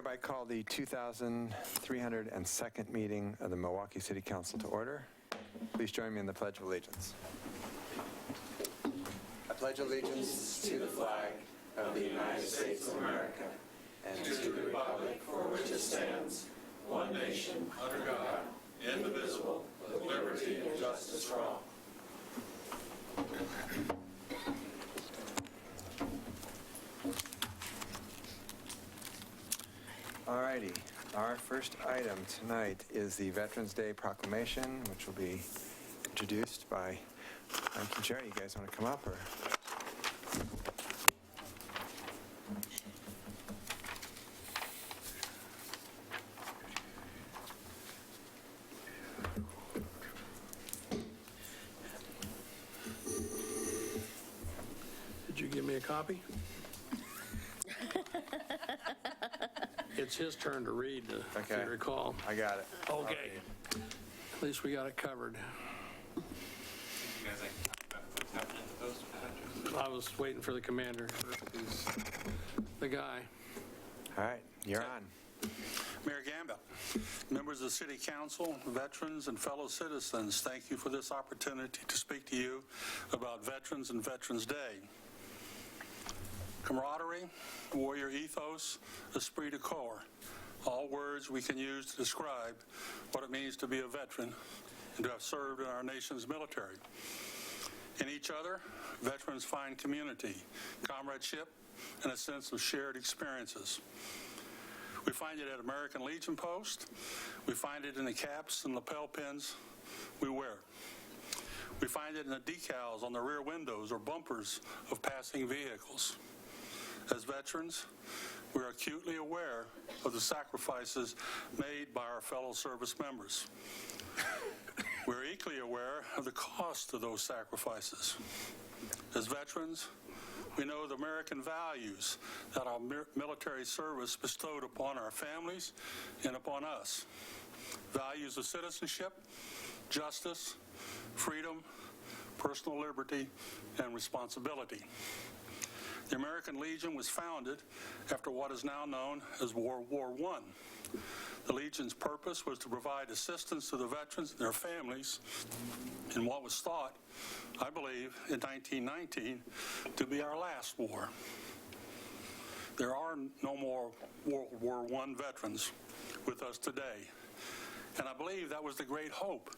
hereby call the 2302nd meeting of the Milwaukee City Council to order. Please join me in the Pledge of Allegiance. I pledge allegiance to the flag of the United States of America and to the republic for which it stands, one nation, under God, indivisible, with liberty and justice for all. All righty. Our first item tonight is the Veterans Day Proclamation, which will be introduced by Mike and Jerry. You guys want to come up? Or? Did you give me a copy? It's his turn to read, if you recall. I got it. Okay. At least we got it covered. I was waiting for the commander. He's the guy. All right, you're on. Mayor Gamba, members of the City Council, veterans, and fellow citizens, thank you for this opportunity to speak to you about Veterans and Veterans Day. Camaraderie, warrior ethos, esprit de corps, all words we can use to describe what it means to be a veteran and to have served in our nation's military. In each other, veterans find community, comradeship, and a sense of shared experiences. We find it at American Legion Post. We find it in the caps and lapel pins we wear. We find it in the decals on the rear windows or bumpers of passing vehicles. As veterans, we are acutely aware of the sacrifices made by our fellow service members. We're equally aware of the cost of those sacrifices. As veterans, we know the American values that our military service bestowed upon our families and upon us. Values of citizenship, justice, freedom, personal liberty, and responsibility. The American Legion was founded after what is now known as World War I. The Legion's purpose was to provide assistance to the veterans and their families in what was thought, I believe, in 1919 to be our last war. There are no more World War I veterans with us today. And I believe that was the great hope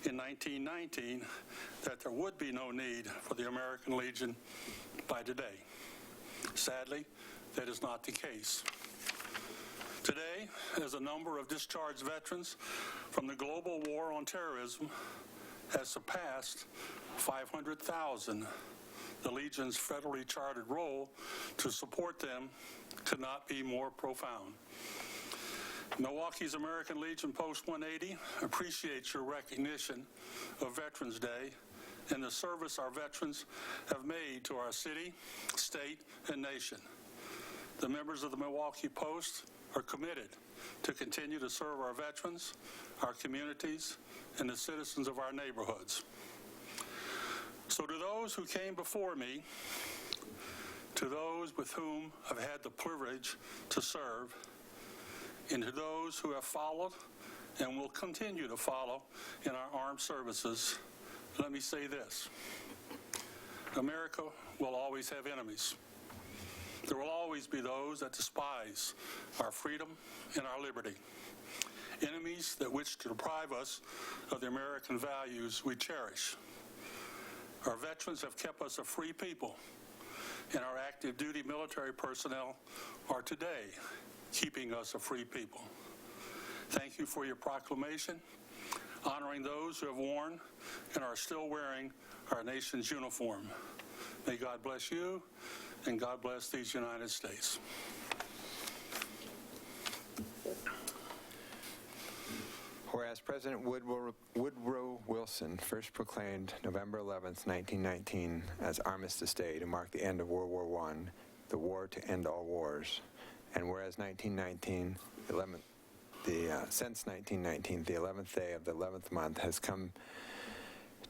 in 1919, that there would be no need for the American Legion by today. Sadly, that is not the case. Today, as a number of discharged veterans from the global war on terrorism has surpassed 500,000, the Legion's federally chartered role to support them could not be more profound. Milwaukee's American Legion Post 180 appreciates your recognition of Veterans Day and the service our veterans have made to our city, state, and nation. The members of the Milwaukee Post are committed to continue to serve our veterans, our communities, and the citizens of our neighborhoods. So to those who came before me, to those with whom I've had the privilege to serve, and to those who have followed and will continue to follow in our armed services, let me say this: America will always have enemies. There will always be those that despise our freedom and our liberty. Enemies that wish to deprive us of the American values we cherish. Our veterans have kept us a free people, and our active duty military personnel are today keeping us a free people. Thank you for your proclamation, honoring those who have worn and are still wearing our nation's uniform. May God bless you, and God bless these United States. Whereas President Woodrow Wilson first proclaimed November 11th, 1919 as Armistice Day to mark the end of World War I, the war to end all wars. And whereas since 1919, the 11th day of the 11th month has come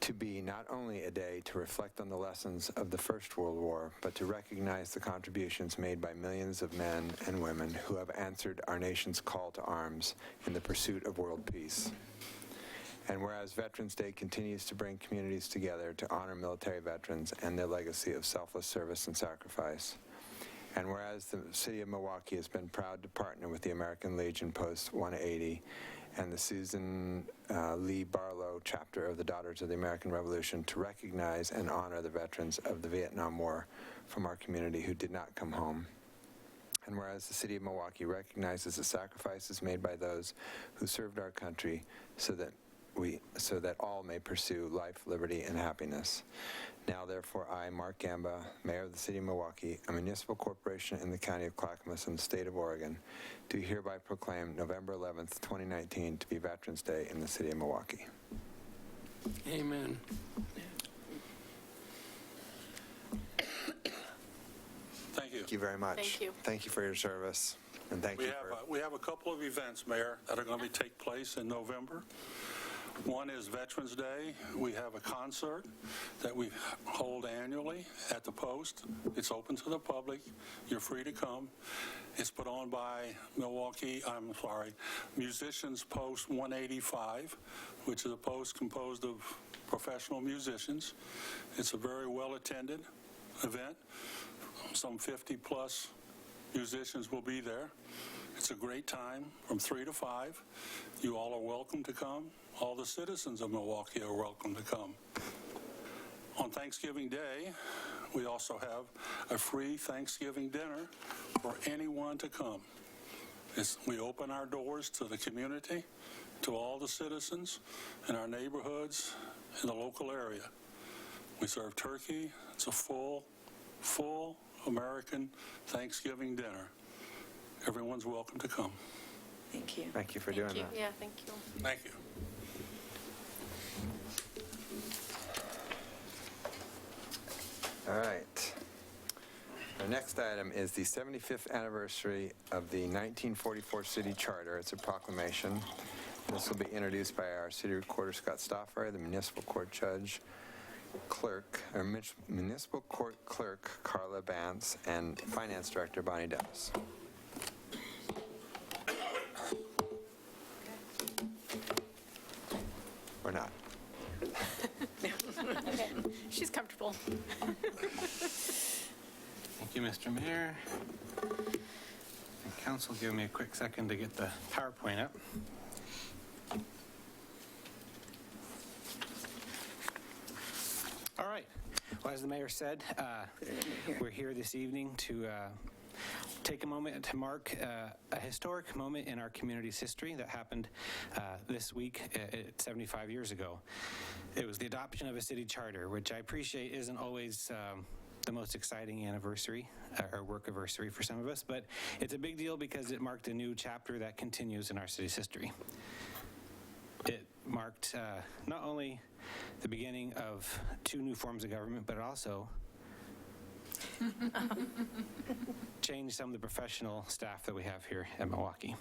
to be not only a day to reflect on the lessons of the First World War, but to recognize the contributions made by millions of men and women who have answered our nation's call to arms in the pursuit of world peace. And whereas Veterans Day continues to bring communities together to honor military veterans and their legacy of selfless service and sacrifice, and whereas the City of Milwaukee has been proud to partner with the American Legion Post 180 and the Susan Lee Barlow chapter of the Daughters of the American Revolution to recognize and honor the veterans of the Vietnam War from our community who did not come home. And whereas the City of Milwaukee recognizes the sacrifices made by those who served our country so that all may pursue life, liberty, and happiness. Now, therefore, I, Mark Gamba, Mayor of the City of Milwaukee, a municipal corporation in the County of Clackamas and the State of Oregon, do hereby proclaim November 11th, 2019 to be Veterans Day in the City of Milwaukee. Amen. Thank you. Thank you very much. Thank you. Thank you for your service, and thank you for... We have a couple of events, Mayor, that are going to take place in November. One is Veterans Day. We have a concert that we hold annually at the Post. It's open to the public. You're free to come. It's put on by Musicians Post 185, which is a post composed of professional musicians. It's a very well-attended event. Some 50-plus musicians will be there. It's a great time from 3 to 5. You all are welcome to come. All the citizens of Milwaukee are welcome to come. On Thanksgiving Day, we also have a free Thanksgiving dinner for anyone to come. We open our doors to the community, to all the citizens in our neighborhoods, in the local area. We serve turkey. It's a full American Thanksgiving dinner. Everyone's welcome to come. Thank you. Thank you for doing that. Yeah, thank you. Thank you. All right. Our next item is the 75th anniversary of the 1944 City Charter. It's a proclamation. This will be introduced by our City Recorder, Scott Stoffer, the Municipal Court Judge, Municipal Court Clerk, Carla Bantz, and Finance Director, Bonnie Dennis. Or not. Okay. She's comfortable. Thank you, Mr. Mayor. And council, give me a quick second to get the PowerPoint up. All right. Well, as the mayor said, we're here this evening to take a moment to mark a historic moment in our community's history that happened this week 75 years ago. It was the adoption of a city charter, which I appreciate isn't always the most exciting anniversary or work anniversary for some of us, but it's a big deal because it marked a new chapter that continues in our city's history. It marked not only the beginning of 2 new forms of government, but it also changed some of the professional staff that we have here at Milwaukee.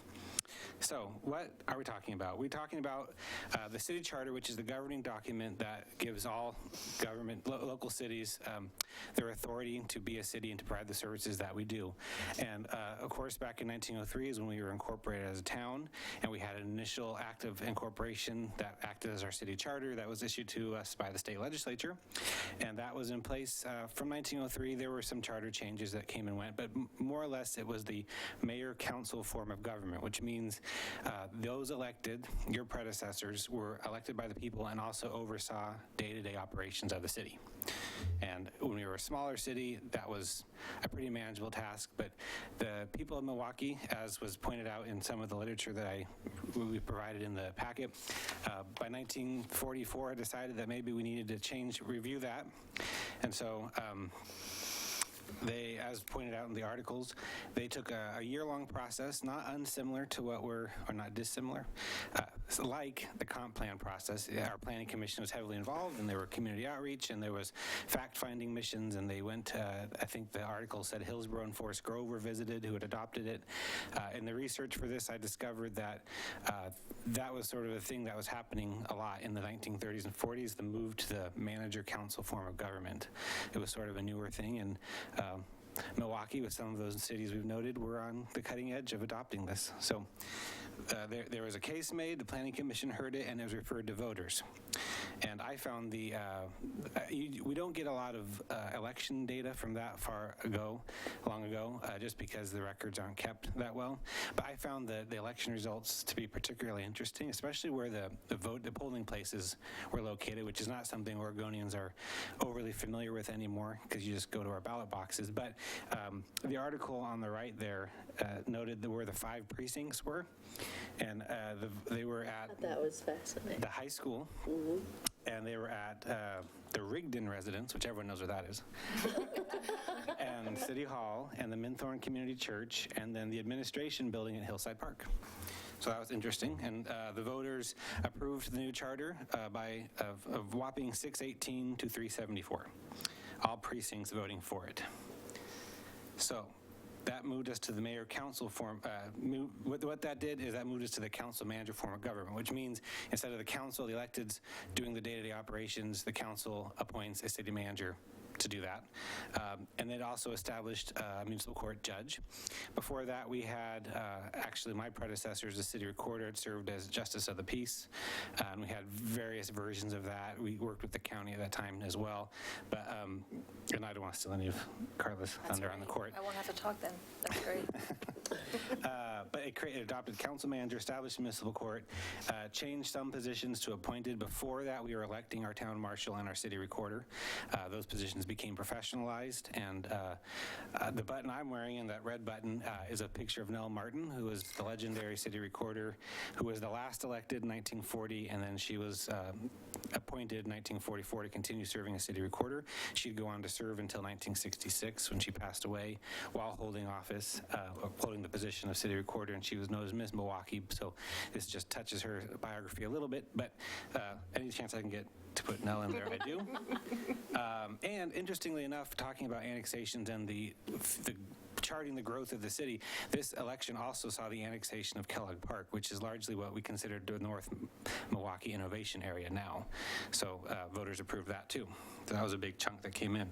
So what are we talking about? We're talking about the city charter, which is the governing document that gives all government, local cities, their authority to be a city and to provide the services that we do. And of course, back in 1903 is when we were incorporated as a town, and we had an initial act of incorporation that acted as our city charter that was issued to us by the state legislature. And that was in place from 1903. There were some charter changes that came and went, but more or less it was the mayor-council form of government, which means those elected, your predecessors, were elected by the people and also oversaw day-to-day operations of the city. And when we were a smaller city, that was a pretty manageable task, but the people of Milwaukee, as was pointed out in some of the literature that we provided in the packet, by 1944 I decided that maybe we needed to review that. And so they, as pointed out in the articles, they took a year-long process, not unsimilar to what or not dissimilar, like the comp plan process, our planning commission was heavily involved, and there were community outreach, and there was fact-finding missions, and they went, I think the article said Hillsborough and Forest Grove were visited, who had adopted it. In the research for this, I discovered that that was sort of a thing that was happening a lot in the 1930s and 40s, the move to the manager-council form of government. It was sort of a newer thing, and Milwaukee, with some of those cities we've noted, were on the cutting edge of adopting this. So there was a case made, the Planning Commission heard it, and it was referred to voters. And I found we don't get a lot of election data from that long ago, just because the records aren't kept that well. But I found the election results to be particularly interesting, especially where the polling places were located, which is not something Oregonians are overly familiar with anymore, because you just go to our ballot boxes. But the article on the right there noted where the 5 precincts were, and they were at That was fascinating. the high school, and they were at the Rigdon residence, which everyone knows where that is, and City Hall, and the Minthorn Community Church, and then the administration building at Hillside Park. So that was interesting, and the voters approved the new charter by a whopping 618 to 374. All precincts voting for it. So that moved us to the mayor-council form. What that did is that moved us to the council-manager form of government, which means instead of the council, the electeds, doing the day-to-day operations, the council appoints a city manager to do that. And it also established a municipal court judge. Before that, we had, actually my predecessor as the city recorder had served as justice of the peace, and we had various versions of that. We worked with the county at that time as well, but, and I don't want to steal any of Carla's thunder on the court. I won't have to talk then. That's great. But it adopted council manager, established municipal court, changed some positions to appointed. Before that, we were electing our town marshal and our city recorder. Those positions became professionalized, and the button I'm wearing, and that red button, is a picture of Nell Martin, who was the legendary city recorder, who was the last elected in 1940, and then she was appointed in 1944 to continue serving as city recorder. She'd go on to serve until 1966, when she passed away while holding office, holding the position of city recorder, and she was known as Miss Milwaukee. So this just touches her biography a little bit, but any chance I can get to put Nell in there, I do. And interestingly enough, talking about annexations and the charting the growth of the city, this election also saw the annexation of Kellogg Park, which is largely what we consider the North Milwaukee Innovation Area now. So voters approved that too. So that was a big chunk that came in.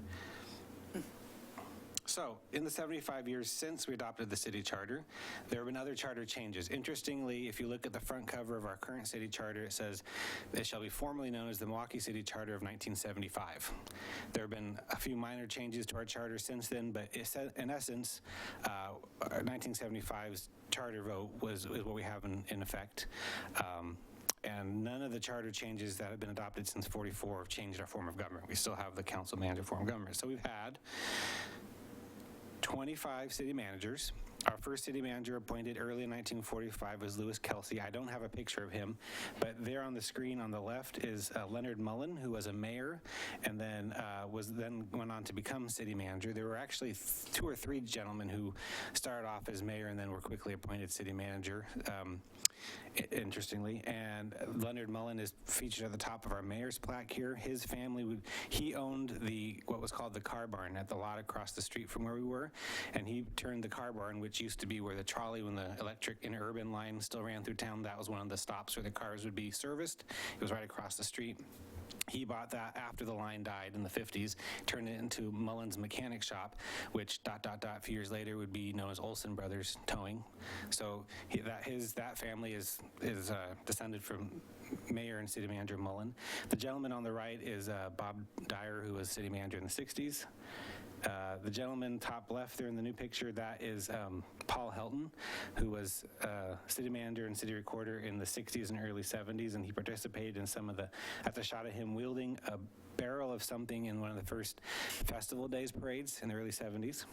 So, in the 75 years since we adopted the city charter, there have been other charter changes. Interestingly, if you look at the front cover of our current city charter, it says, it shall be formally known as the Milwaukee City Charter of 1975. There have been a few minor changes to our charter since then, but in essence, our 1975's charter vote is what we have in effect. And none of the charter changes that have been adopted since 44 have changed our form of government. We still have the council manager form of government. So we've had 25 city managers. Our first city manager appointed early in 1945 was Lewis Kelsey. I don't have a picture of him, but there on the screen on the left is Leonard Mullen, who was a mayor and then went on to become city manager. There were actually 2 or 3 gentlemen who started off as mayor and then were quickly appointed city manager. Interestingly, and Leonard Mullen is featured at the top of our mayor's plaque here. His family, he owned what was called the car barn at the lot across the street from where we were, and he turned the car barn, which used to be where the trolley, when the electric interurban line still ran through town, that was one of the stops where the cars would be serviced. It was right across the street. He bought that after the line died in the 50s, turned it into Mullen's Mechanic Shop, which ... a few years later would be known as Olson Brothers Towing. So that family is descended from Mayor and City Manager Mullen. The gentleman on the right is Bob Dyer, who was city manager in the 60s. The gentleman top left there in the new picture, that is Paul Helton, who was city manager and city recorder in the 60s and early 70s, and he participated in some of at the shot of him wielding a barrel of something in one of the first Festival Days parades in the early 70s.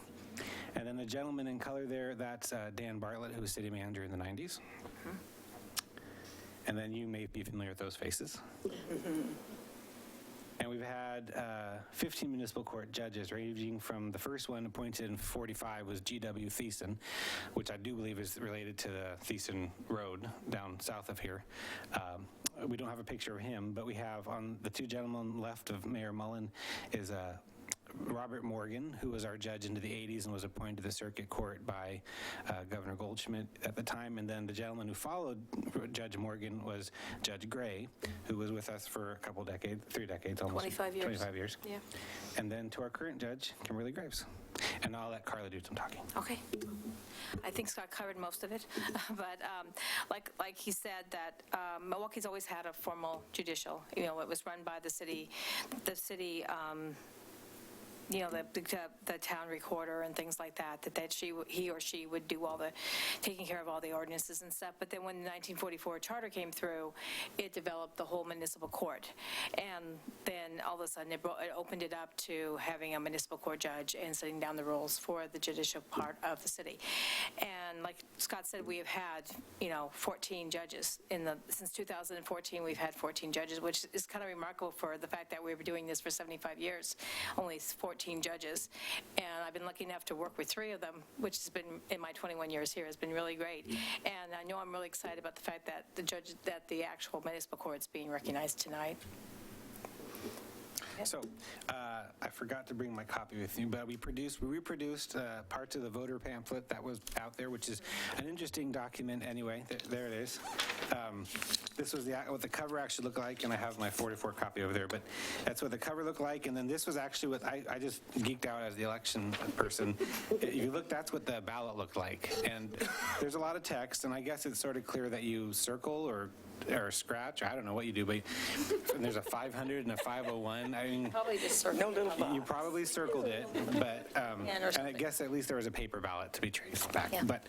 And then the gentleman in color there, that's Dan Bartlett, who was city manager in the 90s. And then you may be familiar with those faces. And we've had 15 municipal court judges, ranging from the first one appointed in 45 was G.W. Thiessen, which I do believe is related to the Thiessen Road down south of here. We don't have a picture of him, but we have on the two gentlemen left of Mayor Mullen is Robert Morgan, who was our judge into the 80s and was appointed to the circuit court by Governor Goldschmidt at the time. And then the gentleman who followed Judge Morgan was Judge Gray, who was with us for a couple decades, 3 decades almost. 25 years. 25 years. Yeah. And then to our current judge, Kimberly Graves. And I'll let Carla do some talking. Okay. I think Scott covered most of it, but like he said, that Milwaukee's always had a formal judicial. You know, it was run by the city, you know, the town recorder and things like that he or she would do all the, taking care of all the ordinances and stuff. But then when the 1944 charter came through, it developed the whole municipal court. And then all of a sudden it opened it up to having a municipal court judge and setting down the rules for the judicial part of the city. And like Scott said, we have had, 14 judges since 2014. We've had 14 judges, which is kind of remarkable for the fact that we were doing this for 75 years, only 14 judges. And I've been lucky enough to work with 3 of them, which has been, in my 21 years here, has been really great. And I know I'm really excited about the fact that the actual municipal court's being recognized tonight. So I forgot to bring my copy with me, but we reproduced parts of the voter pamphlet that was out there, which is an interesting document anyway. There it is. This was what the cover actually looked like, and I have my 44 copy over there, but that's what the cover looked like. And then this was actually what I just geeked out as the election person. If you look, that's what the ballot looked like. And there's a lot of text, and I guess it's sort of clear that you circle or scratch. I don't know what you do, but there's a 500 and a 501. I mean, Probably just circle. you probably circled it, but and I guess at least there was a paper ballot to be traced back. Yeah. But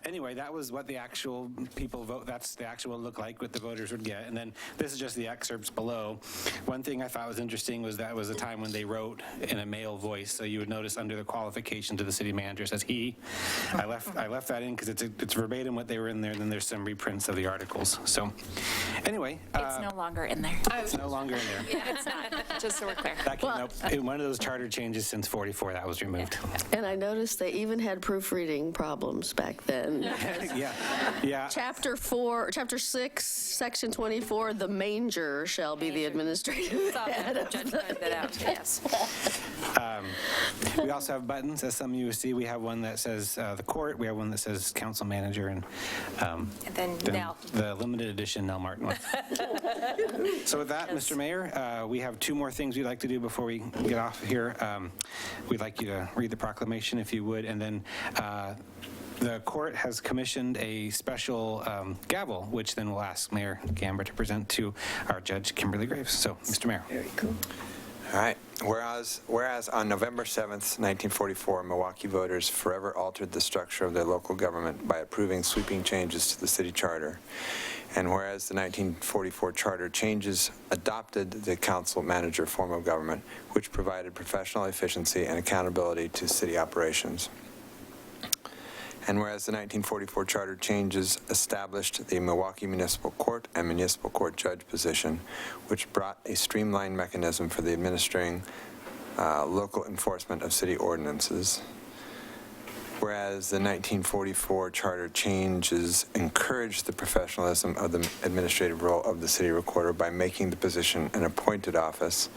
anyway, that was what the actual people vote. That's the actual look like what the voters would get. And then this is just the excerpts below. One thing I thought was interesting was that was a time when they wrote in a male voice. So you would notice under the qualification to the city manager it says he. I left that in because it's verbatim what they were in there. And then there's some reprints of the articles. So anyway, It's no longer in there. it's no longer in there. It's not, just so we're clear. That came up in one of those charter changes since 44 that was removed. And I noticed they even had proofreading problems back then. Yeah. Chapter 6, Section 24, the manger shall be the administrative head of Judge pointed that out, yes. We also have buttons, as some of you see. We have one that says the court. We have one that says council manager, and then Nell. the limited edition Nell Martin one. So with that, Mr. Mayor, we have 2 more things we'd like to do before we get off here. We'd like you to read the proclamation, if you would, and then the court has commissioned a special gavel, which then we'll ask Mayor Gamber to present to our judge, Kimberly Graves. So, Mr. Mayor. Very cool. All right. Whereas on November 7th, 1944, Milwaukee voters forever altered the structure of their local government by approving sweeping changes to the city charter. And whereas the 1944 charter changes adopted the council manager form of government, which provided professional efficiency and accountability to city operations. And whereas the 1944 charter changes established the Milwaukee Municipal Court and Municipal Court Judge position, which brought a streamlined mechanism for the administering local enforcement of city ordinances. Whereas the 1944 charter changes encouraged the professionalism of the administrative role of the city recorder by making the position an appointed office.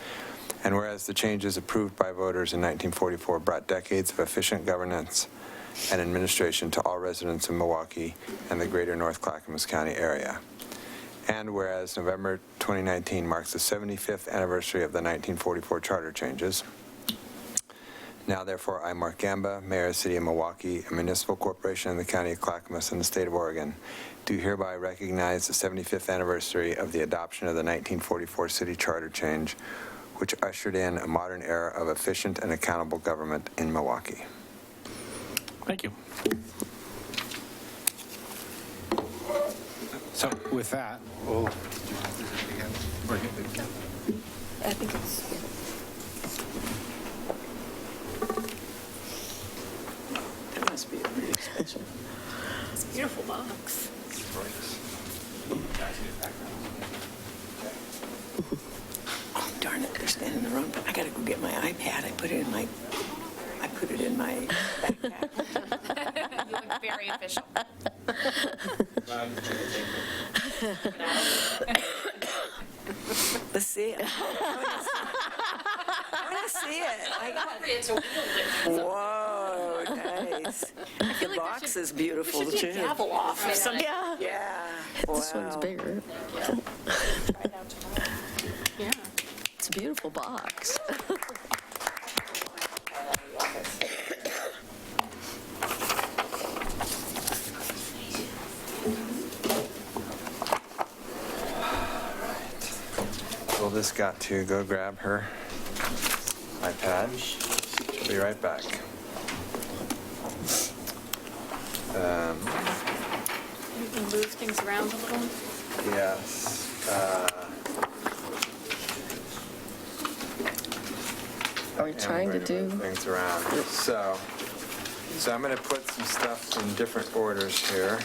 And whereas the changes approved by voters in 1944 brought decades of efficient governance and administration to all residents of Milwaukee and the greater North Clackamas County area. And whereas November 2019 marks the 75th anniversary of the 1944 charter changes, now therefore I, Mark Gamba, Mayor of the City of Milwaukee, a municipal corporation in the County of Clackamas and the State of Oregon, do hereby recognize the 75th anniversary of the adoption of the 1944 city charter change, which ushered in a modern era of efficient and accountable government in Milwaukee. Thank you. So with that, we'll... I think it's... That must be pretty special. It's a beautiful box. Oh, darn it. the wrong, I gotta go get my iPad. I put it in my backpack. You look very official. Let's see it. I want to see it. Whoa, nice. The box is beautiful too. Gavel off. Yeah. Yeah. This one's Wow. bigger. It's a beautiful box. We'll just got to go grab her iPad. She'll be right back. You can move things around a little. Yes. Are we trying to I'm going do? move things around. So I'm going to put some stuff in different orders here.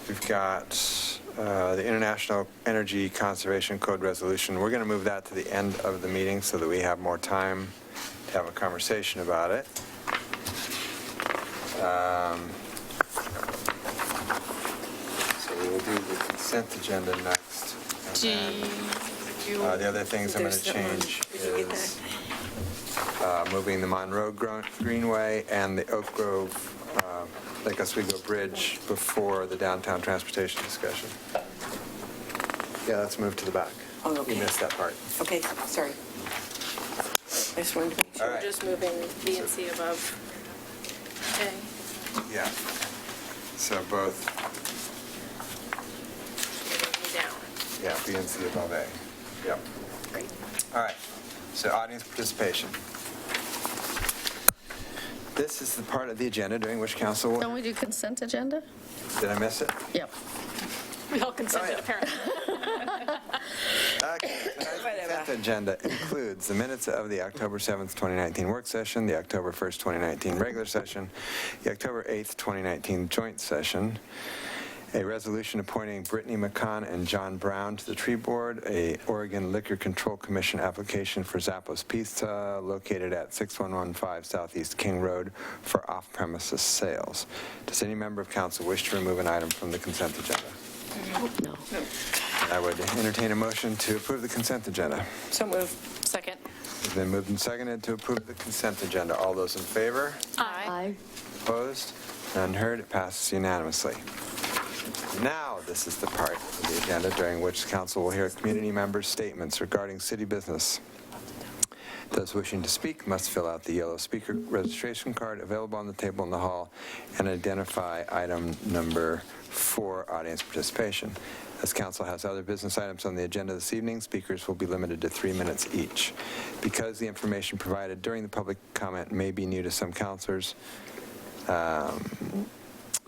We've got the International Energy Conservation Code Resolution. We're going to move that to the end of the meeting so that we have more time to have a conversation about it. So we will do the consent agenda next. And then, the other things I'm going to There's that one. change Did you get is moving the Monroe Greenway and the Oak Grove Lake Oswego Bridge before the downtown transportation discussion. Yeah, let's move to the back. Oh, okay. You missed that part. Okay, sorry. I just wanted to make All sure. right. Just moving B and C above A, Yeah. So both, moving down. yeah, B and C above A. Yep. Great. All right. So audience participation. This is the part of the agenda during which council will... Don't we do consent agenda? Did I miss it? Yep. We all consented, yeah. apparently. Okay, tonight's consent agenda includes the minutes of the October 7th, 2019 work session, the October 1st, 2019 regular session, the October 8th, 2019 joint session, a resolution appointing Brittany McCon and John Brown to the tree board, a Oregon Liquor Control Commission application for Zappos Pizza located at 6115 Southeast King Road for off-premises sales. Does any member of council wish to remove an item from the consent agenda? No. I would entertain a motion to approve the consent agenda. So move. Second. It's been moved and seconded to approve the consent agenda. All those in favor? Aye. Opposed? None heard. It passes unanimously. Now, this is the part of the agenda during which council will hear community members' statements regarding city business. Those wishing to speak must fill out the yellow speaker registration card available on the table in the hall and identify item number 4, audience participation. As council has other business items on the agenda this evening, speakers will be limited to 3 minutes each. Because the information provided during the public comment may be new to some councilors,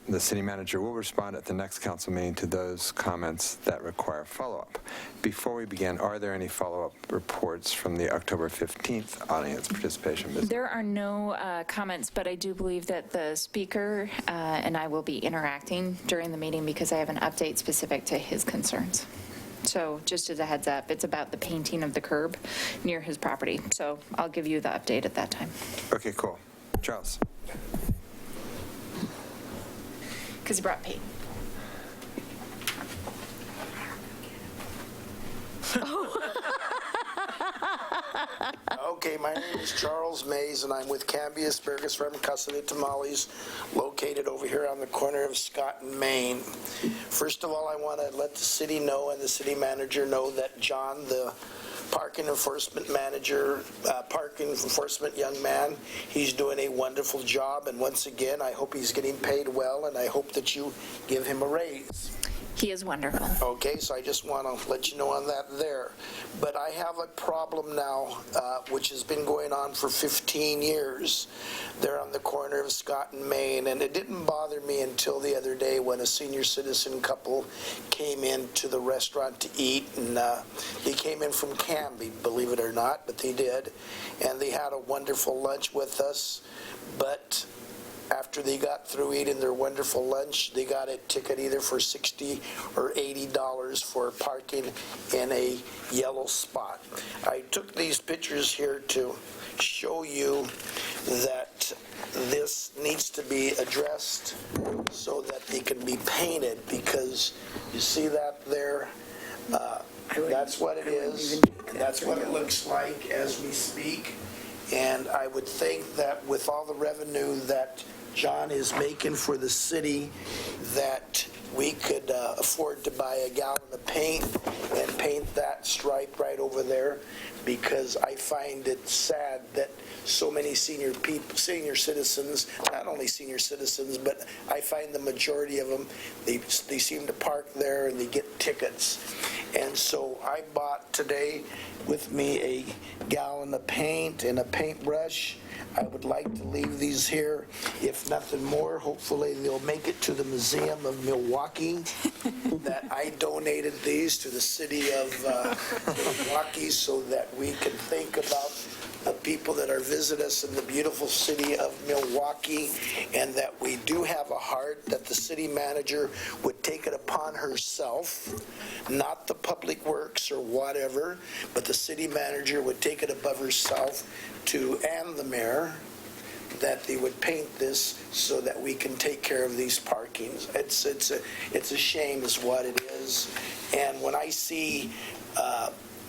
the city manager will respond at the next council meeting to those comments that require follow-up. Before we begin, are there any follow-up reports from the October 15th audience participation visit? There are no comments, but I do believe that the speaker and I will be interacting during the meeting because I have an update specific to his concerns. So just as a heads up, it's about the painting of the curb near his property. So I'll give you the update at that time. Okay, cool. Charles? Because he brought paint. Okay, my name is Charles Mays, and I'm with Cambia Asparagus Vermicelli Tamales, located over here on the corner of Scott and Main. First of all, I want to let the city know and the city manager know that John, the parking enforcement manager, parking enforcement young man, he's doing a wonderful job, and once again, I hope he's getting paid well, and I hope that you give him a raise. He is wonderful. Okay, so I just want to let you know on that there. But I have a problem now, which has been going on for 15 years. They're on the corner of Scott and Main, and it didn't bother me until the other day when a senior citizen couple came into the restaurant to eat, and they came in from Canby, believe it or not, but they did, and they had a wonderful lunch with us. But after they got through eating their wonderful lunch, they got a ticket either for $60 or $80 for parking in a yellow spot. I took these pictures here to show you that this needs to be addressed so that they can be painted, because you see that there? That's what it is, and that's what it looks like as we speak. And I would think that with all the revenue that John is making for the city, that we could afford to buy a gallon of paint and paint that stripe right over there, because I find it sad that so many senior citizens, not only senior citizens, but I find the majority of them, they seem to park there and they get tickets. And so I bought today with me a gallon of paint and a paintbrush. I would like to leave these here. If nothing more, hopefully they'll make it to the Museum of Milwaukee, that I donated these to the city of Milwaukee so that we can think about the people that are visit us in the beautiful city of Milwaukee, and that we do have a heart that the city manager would take it upon herself, not the public works or whatever, but the city manager would take it above herself and the mayor, that they would paint this so that we can take care of these parkings. It's a shame is what it is. And when I see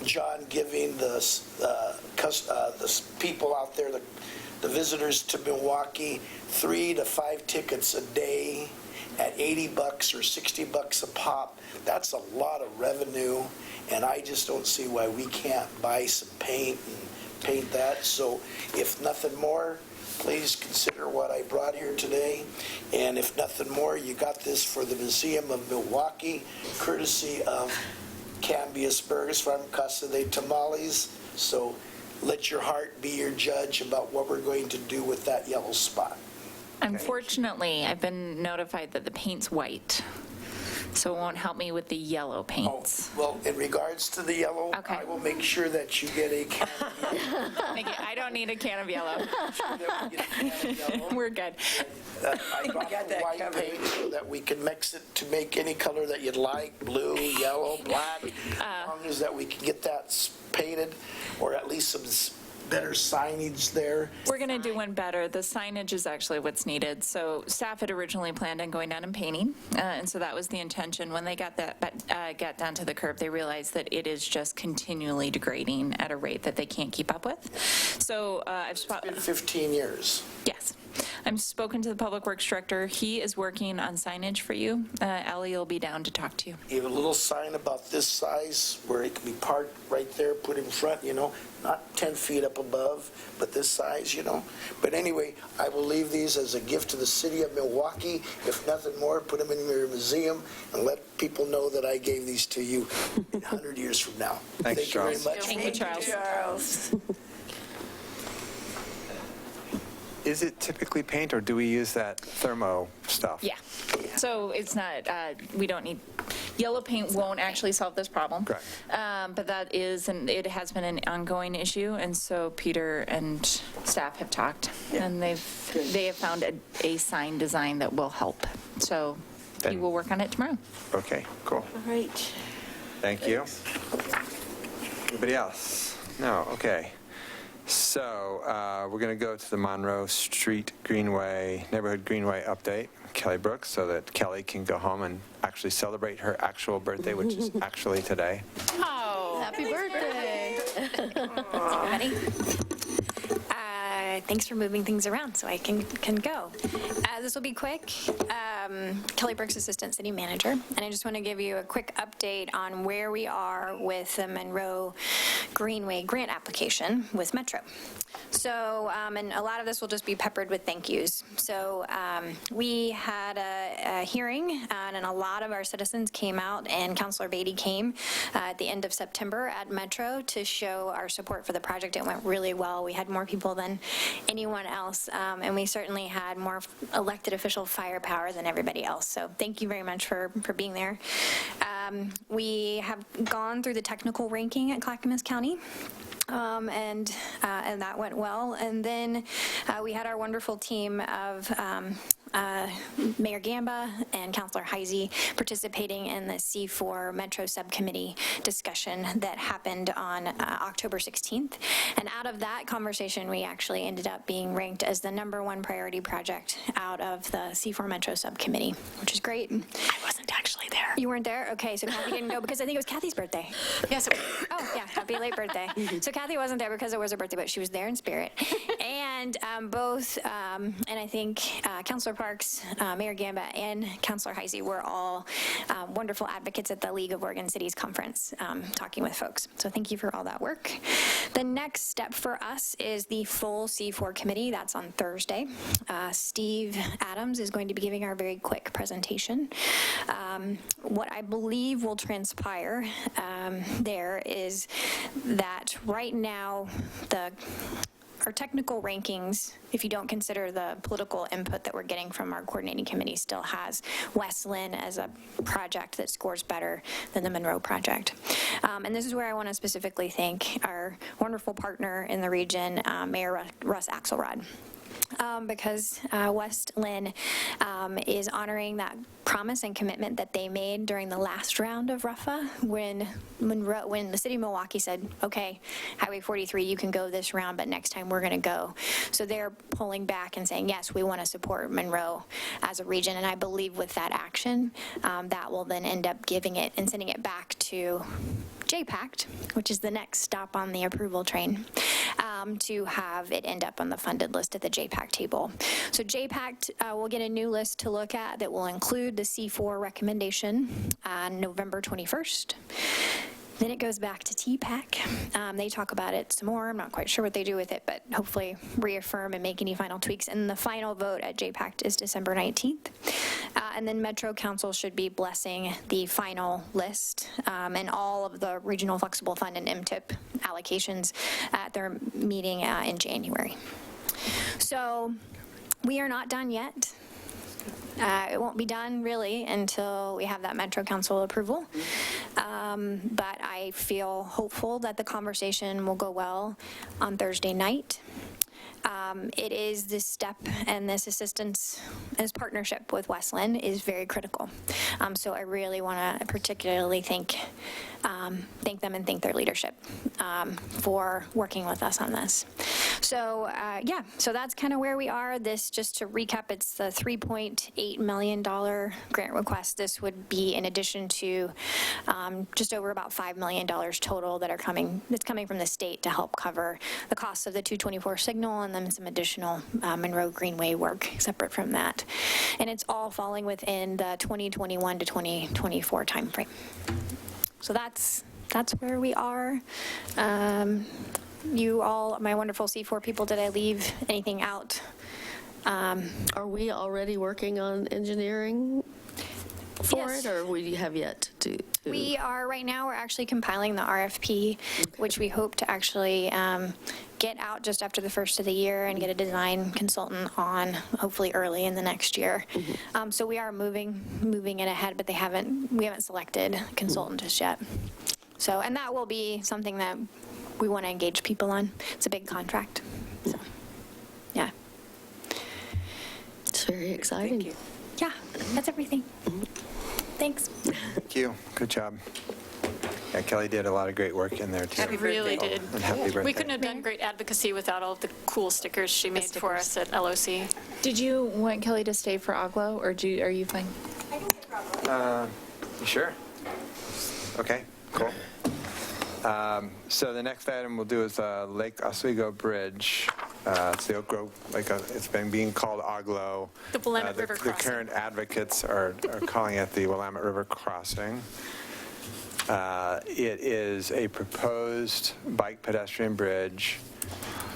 John giving the people out there, the visitors to Milwaukee, 3 to 5 tickets a day at $80 or $60 a pop, that's a lot of revenue, and I just don't see why we can't buy some paint and paint that. So if nothing more, please consider what I brought here today. And if nothing more, you got this for the Museum of Milwaukee, courtesy of Cambius Burgers from Casa de Tamales. So let your heart be your judge about what we're going to do with that yellow spot. Unfortunately, I've been notified that the paint's white, so it won't help me with the yellow paints. Oh, well, in regards to the yellow, Okay. I will make sure that you get a can of yellow. Thank you. I don't need a can of yellow. That we get a can of yellow. We're good. I brought got the that white covered. paint so that we can mix it to make any color that you'd like, blue, yellow, black, as long as that we can get that painted, or at least some better signage there. We're going to do one better. The signage is actually what's needed. So staff had originally planned on going down and painting, and so that was the intention. When they got down to the curb, they realized that it is just continually degrading at a rate that they can't keep up with. So It's been 15 years. Yes. I've spoken to the Public Works Director. He is working on signage for you. Ellie will be down to talk to you. You have a little sign about this size where it can be parked right there, put in front, not 10 feet up above, but this size, But anyway, I will leave these as a gift to the city of Milwaukee. If nothing more, put them in your museum and let people know that I gave these to you 100 years from now. Thanks, Thank you very Charles. much. Thank you, Charles. Charles. Is it typically paint, or do we use that thermo stuff? Yeah. So it's not, we don't need, yellow paint won't actually solve this problem. Correct. But that is, and it has been an ongoing issue, and so Peter and staff have talked, and they have found a sign design that will help. So he Then- will work on it tomorrow. Okay, cool. All right. Thank you. Anybody else? No, okay. So we're going to go to the Monroe Street Greenway, Neighborhood Greenway update, Kelly Brooks, so that Kelly can go home and actually celebrate her actual birthday, which is actually today. Oh. Happy birthday. Ready? Thanks for moving things around so I can go. This will be quick. Kelly Brooks, Assistant City Manager, and I just want to give you a quick update on where we are with the Monroe Greenway grant application with Metro. So, and a lot of this will just be peppered with thank yous. So we had a hearing, and a lot of our citizens came out, and Councilor Beatty came at the end of September at Metro to show our support for the project. It went really well. We had more people than anyone else, and we certainly had more elected official firepower than everybody else. So thank you very much for being there. We have gone through the technical ranking at Clackamas County. and that went well. And then we had our wonderful team of Mayor Gamba and Councilor Heisey participating in the C4 Metro Subcommittee discussion that happened on October 16th. And out of that conversation, we actually ended up being ranked as the #1 priority project out of the C4 Metro Subcommittee, which is great. I wasn't actually there. You weren't there? Okay, so Kathy didn't go because I think it was Kathy's birthday. Yes, it was. Oh, yeah, happy late birthday. So Kathy wasn't there because it was her birthday, but she was there in spirit. And and I think Councilor Parks, Mayor Gamba, and Councilor Heisey were all wonderful advocates at the League of Oregon Cities Conference, talking with folks. So thank you for all that work. The next step for us is the full C4 committee. That's on Thursday. Steve Adams is going to be giving our very quick presentation. What I believe will transpire there is that right now our technical rankings, if you don't consider the political input that we're getting from our coordinating committee, still has West Lynn as a project that scores better than the Monroe project. And this is where I want to specifically thank our wonderful partner in the region, Mayor Russ Axelrod. Because West Lynn is honoring that promise and commitment that they made during the last round of RUFA when the city of Milwaukee said, okay, Highway 43, you can go this round, but next time we're going to go. So they're pulling back and saying, yes, we want to support Monroe as a region. And I believe with that action, that will then end up giving it and sending it back to JPACT, which is the next stop on the approval train, to have it end up on the funded list at the JPACT table. So JPACT will get a new list to look at that will include the C4 recommendation on November 21st. Then it goes back to TPAC. They talk about it some more. I'm not quite sure what they do with it, but hopefully reaffirm and make any final tweaks. And the final vote at JPACT is December 19th. And then Metro Council should be blessing the final list and all of the Regional Flexible Fund and MTIP allocations at their meeting in January. So we are not done yet. It won't be done really until we have that Metro Council approval. But I feel hopeful that the conversation will go well on Thursday night. It is this step and this assistance, this partnership with West Lynn is very critical. So I really want to particularly thank them and thank their leadership for working with us on this. So yeah, so that's kind of where we are. This, just to recap, it's the $3.8 million grant request. This would be in addition to just over about $5 million total that's coming from the state to help cover the costs of the 224 signal and then some additional Monroe Greenway work separate from that. And it's all falling within the 2021 to 2024 timeframe. So that's where we are. You all, my wonderful C4 people, did I leave anything out? Are we already working on engineering for Yes. it, or we have yet to? We are, right now, we're actually compiling the RFP, which we hope to actually get out just after the first of the year and get a design consultant on hopefully early in the next year. So we are moving it ahead, but we haven't selected a consultant just yet. So, and that will be something that we want to engage people on. It's a big contract. So, yeah. It's very exciting. Thank you. Yeah, that's everything. Thanks. Thank you. Good job. Yeah, Kelly did a lot of great work in there, too. We really did. And happy birthday. We couldn't have done great advocacy without all of the cool stickers she made for us at LOC. Did you want Kelly to stay for Oglo, or are you fine? You sure? Okay, cool. So the next item we'll do is Lake Oswego Bridge. It's the Oak Grove, it's been being called Oglo. The Willamette River The Crossing. current advocates are calling it the Willamette River Crossing. It is a proposed bike pedestrian bridge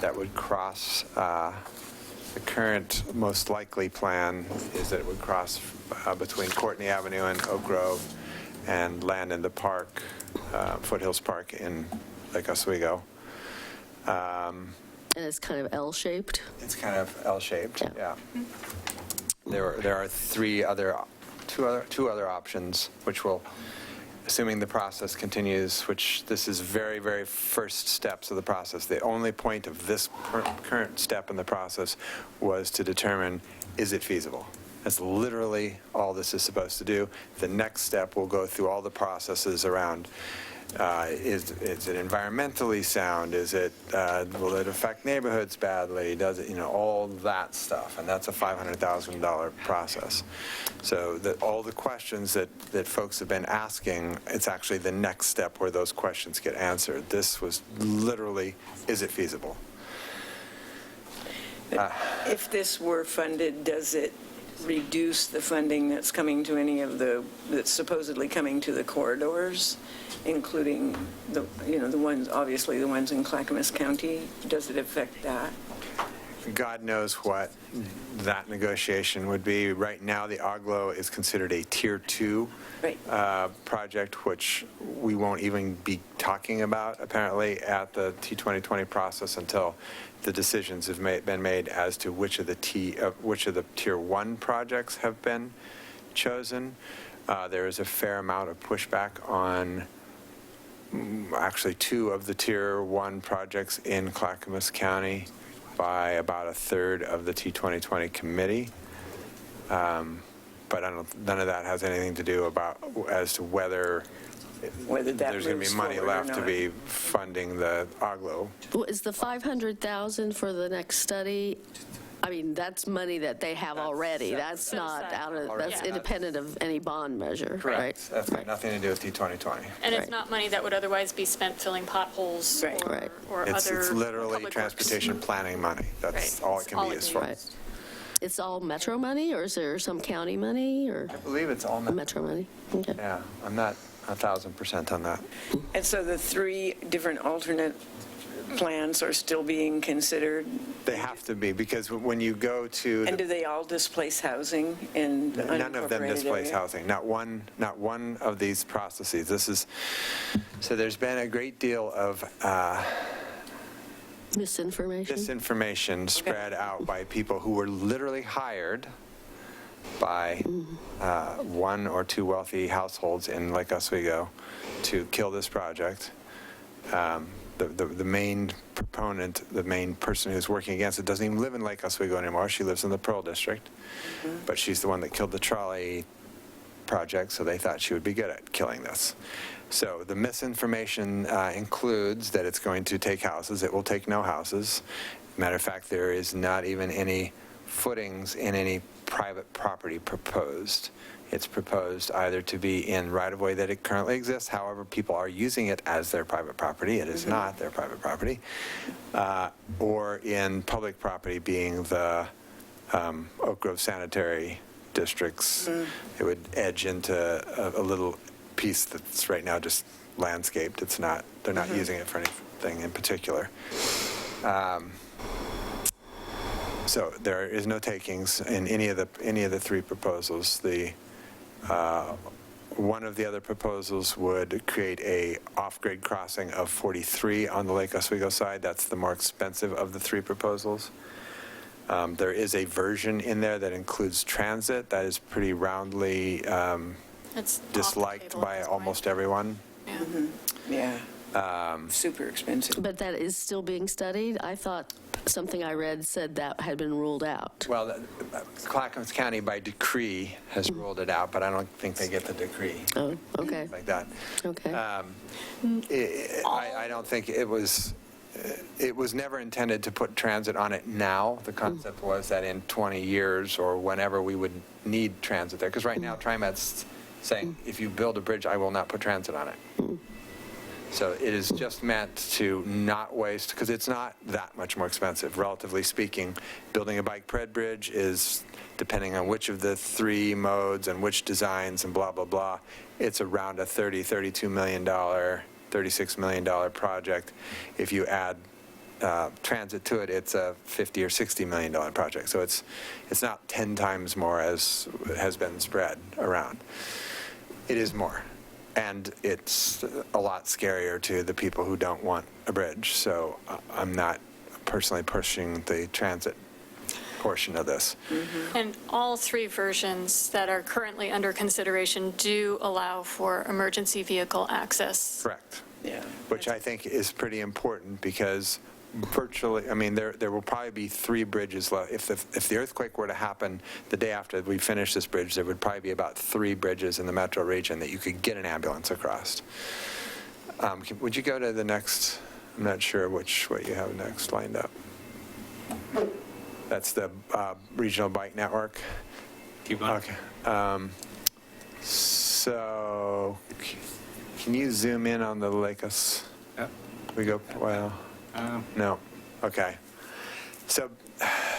that would cross, the current most likely plan is that it would cross between Courtney Avenue and Oak Grove and land in the park, Foothills Park in Lake Oswego. And it's kind of L-shaped. It's kind of L-shaped, Yeah. yeah. There are two other options, which will assuming the process continues, which this is very, very first steps of the process. The only point of this current step in the process was to determine, is it feasible? That's literally all this is supposed to do. The next step will go through all the processes around, is it environmentally sound? Is it, will it affect neighborhoods badly? Does it, all that stuff. And that's a $500,000 process. So that all the questions that folks have been asking, it's actually the next step where those questions get answered. This was literally, is it feasible? If this were funded, does it reduce the funding that's coming to that's supposedly coming to the corridors, including the ones, obviously the ones in Clackamas County? Does it affect that? God knows what that negotiation would be. Right now, the Oglo is considered a Tier 2 project, which we won't even be talking about, apparently, at the T2020 process until the decisions have been made as to which of the Tier 1 projects have been chosen. There is a fair amount of pushback on actually 2 of the Tier 1 projects in Clackamas County by about a third of the T2020 committee. But none of that has anything to do as to whether that there's going to be money left to not. be funding the Oglo. Well, is the $500,000 for the next study, I mean, that's money that they have already. That's not that's independent of any bond measure, right? That's got nothing to do with T2020. And it's not money that would otherwise be spent filling potholes or other It's literally public transportation works. planning money. That's all it can be used for. Right. It's all metro money, or is there some county money, or I believe it's all metro money? Okay. Yeah, I'm not 1,000% on that. And so the 3 different alternate plans are still being considered? They have to be, because when you go to... And do they all displace housing in the unincorporated None of them displace area? housing, not one of these processes. So there's been a great deal of Misinformation? spread out by people who were literally hired by 1 or 2 wealthy households in Lake Oswego to kill this project. The main proponent, the main person who's working against it doesn't even live in Lake Oswego anymore. She lives in the Pearl District, but she's the one that killed the trolley project, so they thought she would be good at killing this. So the misinformation includes that it's going to take houses. It will take no houses. Matter of fact, there is not even any footings in any private property proposed. It's proposed either to be in right-of-way that it currently exists, however, people are using it as their private property. It is not their private property. Or in public property, being the Oak Grove Sanitary Districts. It would edge into a little piece that's right now just landscaped. It's not, they're not using it for anything in particular. So there is no takings in any of the 3 proposals. One of the other proposals would create a off-grade crossing of 43 on the Lake Oswego side. That's the more expensive of the 3 proposals. There is a version in there that includes transit that is pretty roundly It's disliked by almost everyone. Yeah. Super expensive. But that is still being studied? I thought something I read said that had been ruled out. Well, Clackamas County by decree has ruled it out, but I don't think they get the decree. Oh, okay. Like that. Okay. I don't think it was never intended to put transit on it now. The concept was that in 20 years or whenever we would need transit there. Because right now TriMet's saying, if you build a bridge, I will not put transit on it. So it is just meant to not waste, because it's not that much more expensive, relatively speaking. Building a bike ped bridge is, depending on which of the 3 modes and which designs and blah, blah, blah, it's around a $32 million, $36 million project. If you add transit to it, it's a $50 or $60 million project. So it's not 10 times more as has been spread around. It is more. And it's a lot scarier to the people who don't want a bridge. So I'm not personally pushing the transit portion of this. And all three versions that are currently under consideration do allow for emergency vehicle access. Correct. Yeah. Which I think is pretty important because virtually, I mean, there will probably be 3 bridges left. If the earthquake were to happen the day after we finish this bridge, there would probably be about 3 bridges in the metro region that you could get an ambulance across. Would you go to the next? I'm not sure what you have next lined up. That's the regional bike network. Keep going. Okay. So, can you zoom in on the Lake-Os? Yep. We go, well, no. Okay. So,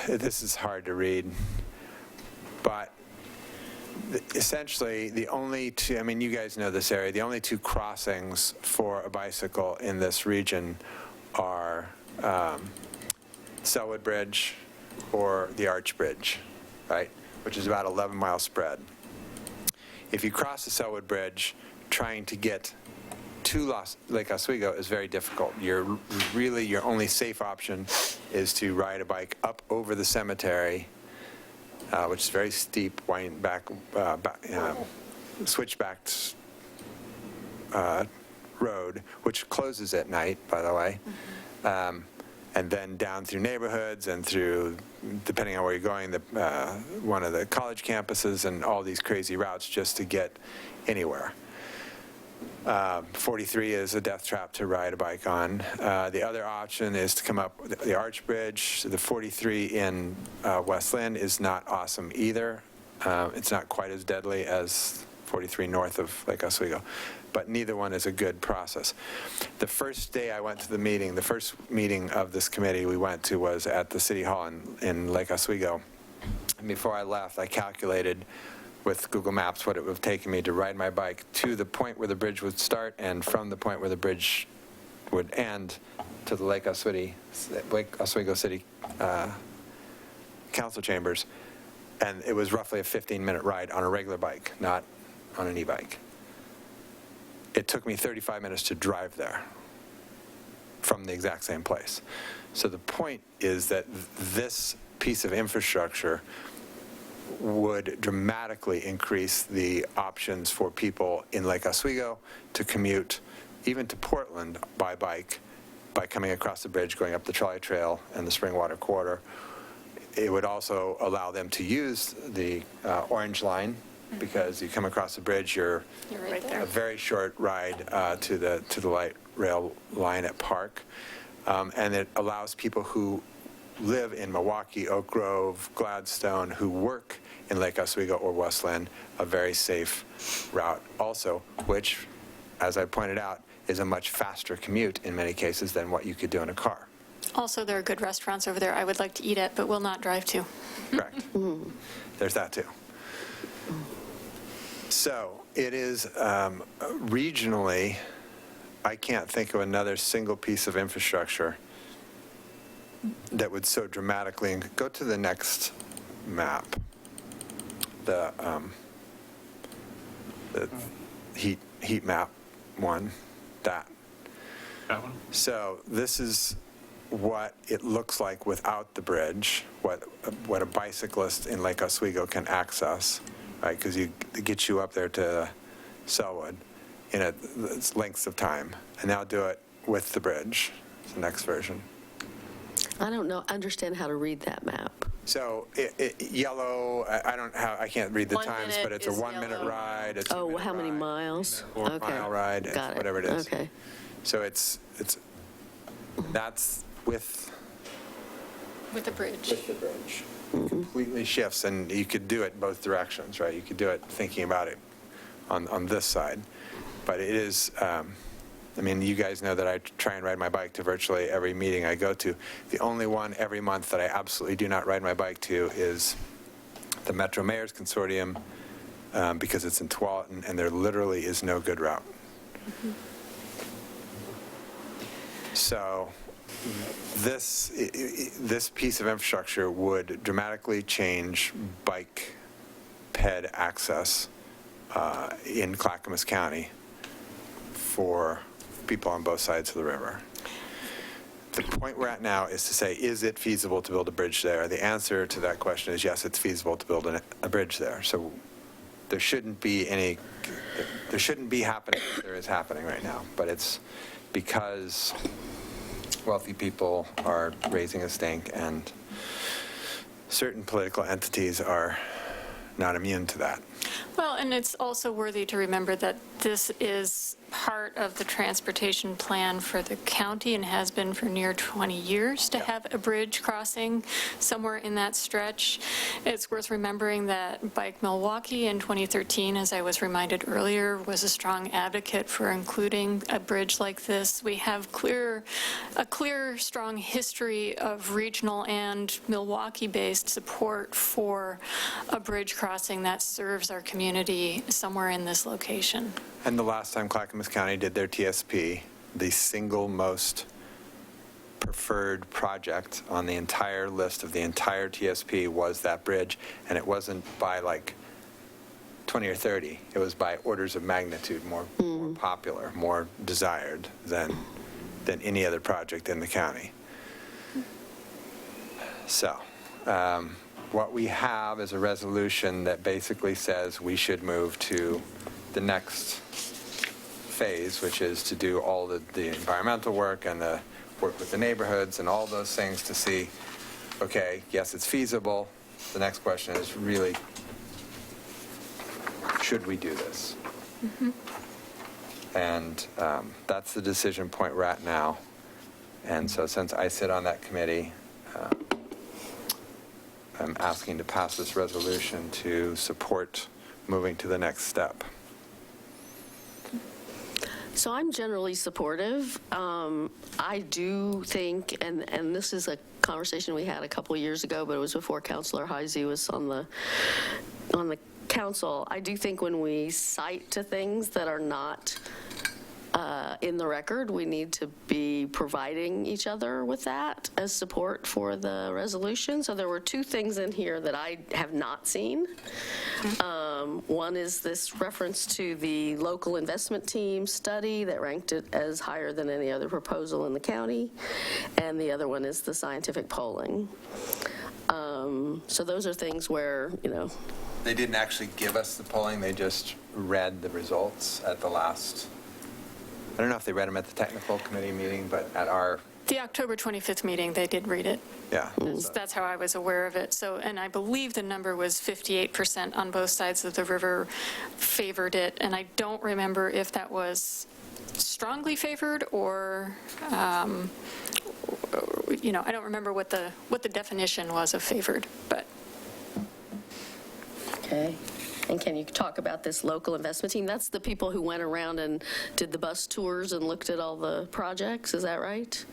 this is hard to read, but essentially, the only 2, I mean, you guys know this area, the only 2 crossings for a bicycle in this region are Selwood Bridge or the Arch Bridge, right? Which is about 11-mile spread. If you cross the Selwood Bridge, trying to get to Lake Oswego is very difficult. Your only safe option is to ride a bike up over the cemetery, which is very steep, wind back, switchbacked road, which closes at night, by the way, and then down through neighborhoods and through, depending on where you're going, one of the college campuses and all these crazy routes just to get anywhere. 43 is a death trap to ride a bike on. The other option is to come up the Arch Bridge. The 43 in West Lynn is not awesome either. It's not quite as deadly as 43 north of Lake Oswego, but neither one is a good process. The first day I went to the meeting, the first meeting of this committee we went to was at the City Hall in Lake Oswego. And before I left, I calculated with Google Maps what it would have taken me to ride my bike to the point where the bridge would start and from the point where the bridge would end to the Lake Oswego City Council chambers. And it was roughly a 15-minute ride on a regular bike, not on an e-bike. It took me 35 minutes to drive there from the exact same place. So the point is that this piece of infrastructure would dramatically increase the options for people in Lake Oswego to commute, even to Portland by bike, by coming across the bridge, going up the trolley trail and the Springwater Corridor. It would also allow them to use the Orange Line, because you come across the bridge, you're right there. a very short ride to the light rail line at Park, and it allows people who live in Milwaukee, Oak Grove, Gladstone, who work in Lake Oswego or West Lynn, a very safe route also, which, as I pointed out, is a much faster commute in many cases than what you could do in a car. Also, there are good restaurants over there I would like to eat at, but will not drive to. Correct. There's that too. So it is regionally, I can't think of another single piece of infrastructure that would so dramatically, go to the next map, the heat map one, that. That one? So this is what it looks like without the bridge, what a bicyclist in Lake Oswego can access, right? Because it gets you up there to Selwood in its lengths of time. And now do it with the bridge, it's the next version. I don't understand how to read that map. So yellow, I can't read the 1 times, minute but it's a is 1 minute yellow. ride, a 2 Oh, minute how many ride, miles? or a Okay. mile ride, Got it. whatever it is. Okay. So that's with With a bridge. the bridge. It completely shifts, and you could do it both directions, right? You could do it thinking about it on this side. But it is, I mean, you guys know that I try and ride my bike to virtually every meeting I go to. The only one every month that I absolutely do not ride my bike to is the Metro Mayor's Consortium, because it's in Tualatin, and there literally is no good route. So this piece of infrastructure would dramatically change bike ped access in Clackamas County for people on both sides of the river. the point we're at now is to say, is it feasible to build a bridge there? The answer to that question is yes, it's feasible to build a bridge there. So there shouldn't be happening, there is happening right now, but it's because wealthy people are raising a stink and certain political entities are not immune to that. Well, and it's also worthy to remember that this is part of the transportation plan for the county and has been for near 20 years to have a bridge crossing somewhere in that stretch. It's worth remembering that Bike Milwaukee in 2013, as I was reminded earlier, was a strong advocate for including a bridge like this. We have a clear, strong history of regional and Milwaukee-based support for a bridge crossing that serves our community somewhere in this location. And the last time Clackamas County did their TSP, the single most preferred project on the entire list of the entire TSP was that bridge, and it wasn't by like 20 or 30. It was by orders of magnitude more popular, more desired than any other project in the county. So what we have is a resolution that basically says we should move to the next phase, which is to do all the environmental work and the work with the neighborhoods and all those things to see, okay, yes, it's feasible. The next question is really, should we do this? Mm-hmm. And that's the decision point we're at now. And so since I sit on that committee, I'm asking to pass this resolution to support moving to the next step. So I'm generally supportive. I do think, and this is a conversation we had a couple years ago, but it was before Councilor Heisey was on the council. I do think when we cite to things that are not in the record, we need to be providing each other with that as support for the resolution. So there were two things in here that I have not seen. One is this reference to the local investment team study that ranked it as higher than any other proposal in the county. And the other one is the scientific polling. So those are things where, They didn't actually give us the polling, they just read the results at the last, I don't know if they read them at the technical committee meeting, but at our... The October 25th meeting, they did read it. Yeah. That's how I was aware of it. So, and I believe the number was 58% on both sides of the river favored it. And I don't remember if that was strongly favored or, I don't remember what the definition was of favored, but. Okay. And can you talk about this local investment team? That's the people who went around and did the bus tours and looked at all the projects, is that right?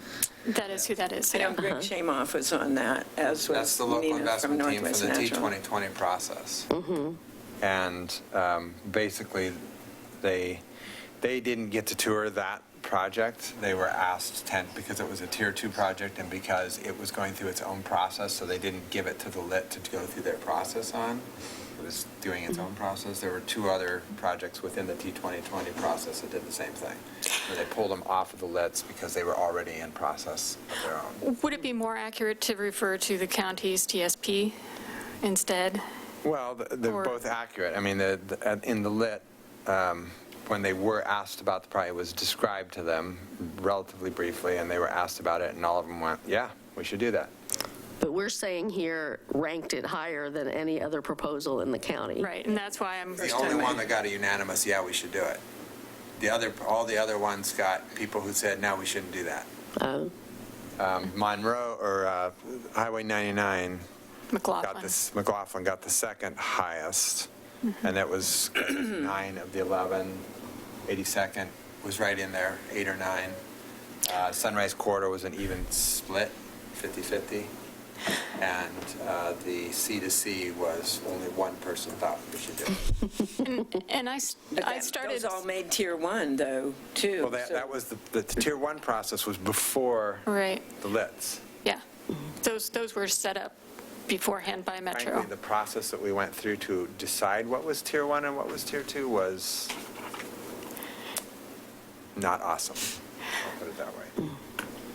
That is who that is, I know yeah. Greg Shamoff was on that, as was That's the local Nina investment from team for Northwest the Natural. T2020 process. And basically, they didn't get to tour that project. They were asked because it was a Tier 2 project and because it was going through its own process, so they didn't give it to the LIT to go through their process on. It was doing its own process. There were two other projects within the T2020 process that did the same thing, where they pulled them off of the LITs because they were already in process of their own. Would it be more accurate to refer to the county's TSP instead? Well, they're both accurate. I mean, in the LIT, when they were asked about the project, it was described to them relatively briefly, and they were asked about it, and all of them went, yeah, we should do that. But we're saying here ranked it higher than any other proposal in the county. Right, and that's why I'm. The only one that got a unanimous, yeah, we should do it. All the other ones got people who said, no, we shouldn't do that. Monroe, or Highway 99, McLaughlin got the second highest, and that was 9 of the 11. 82nd was right in there, 8 or 9. Sunrise Corridor was an even split, 50-50. And the C2C was only one person thought we should do it. And I But started. those all made Tier 1, though, too. Well, that was the Tier 1 process was before Right, the LITs. yeah. Those were set up beforehand by Metro. Frankly, the process that we went through to decide what was Tier 1 and what was Tier 2 was not awesome. I'll put it that way.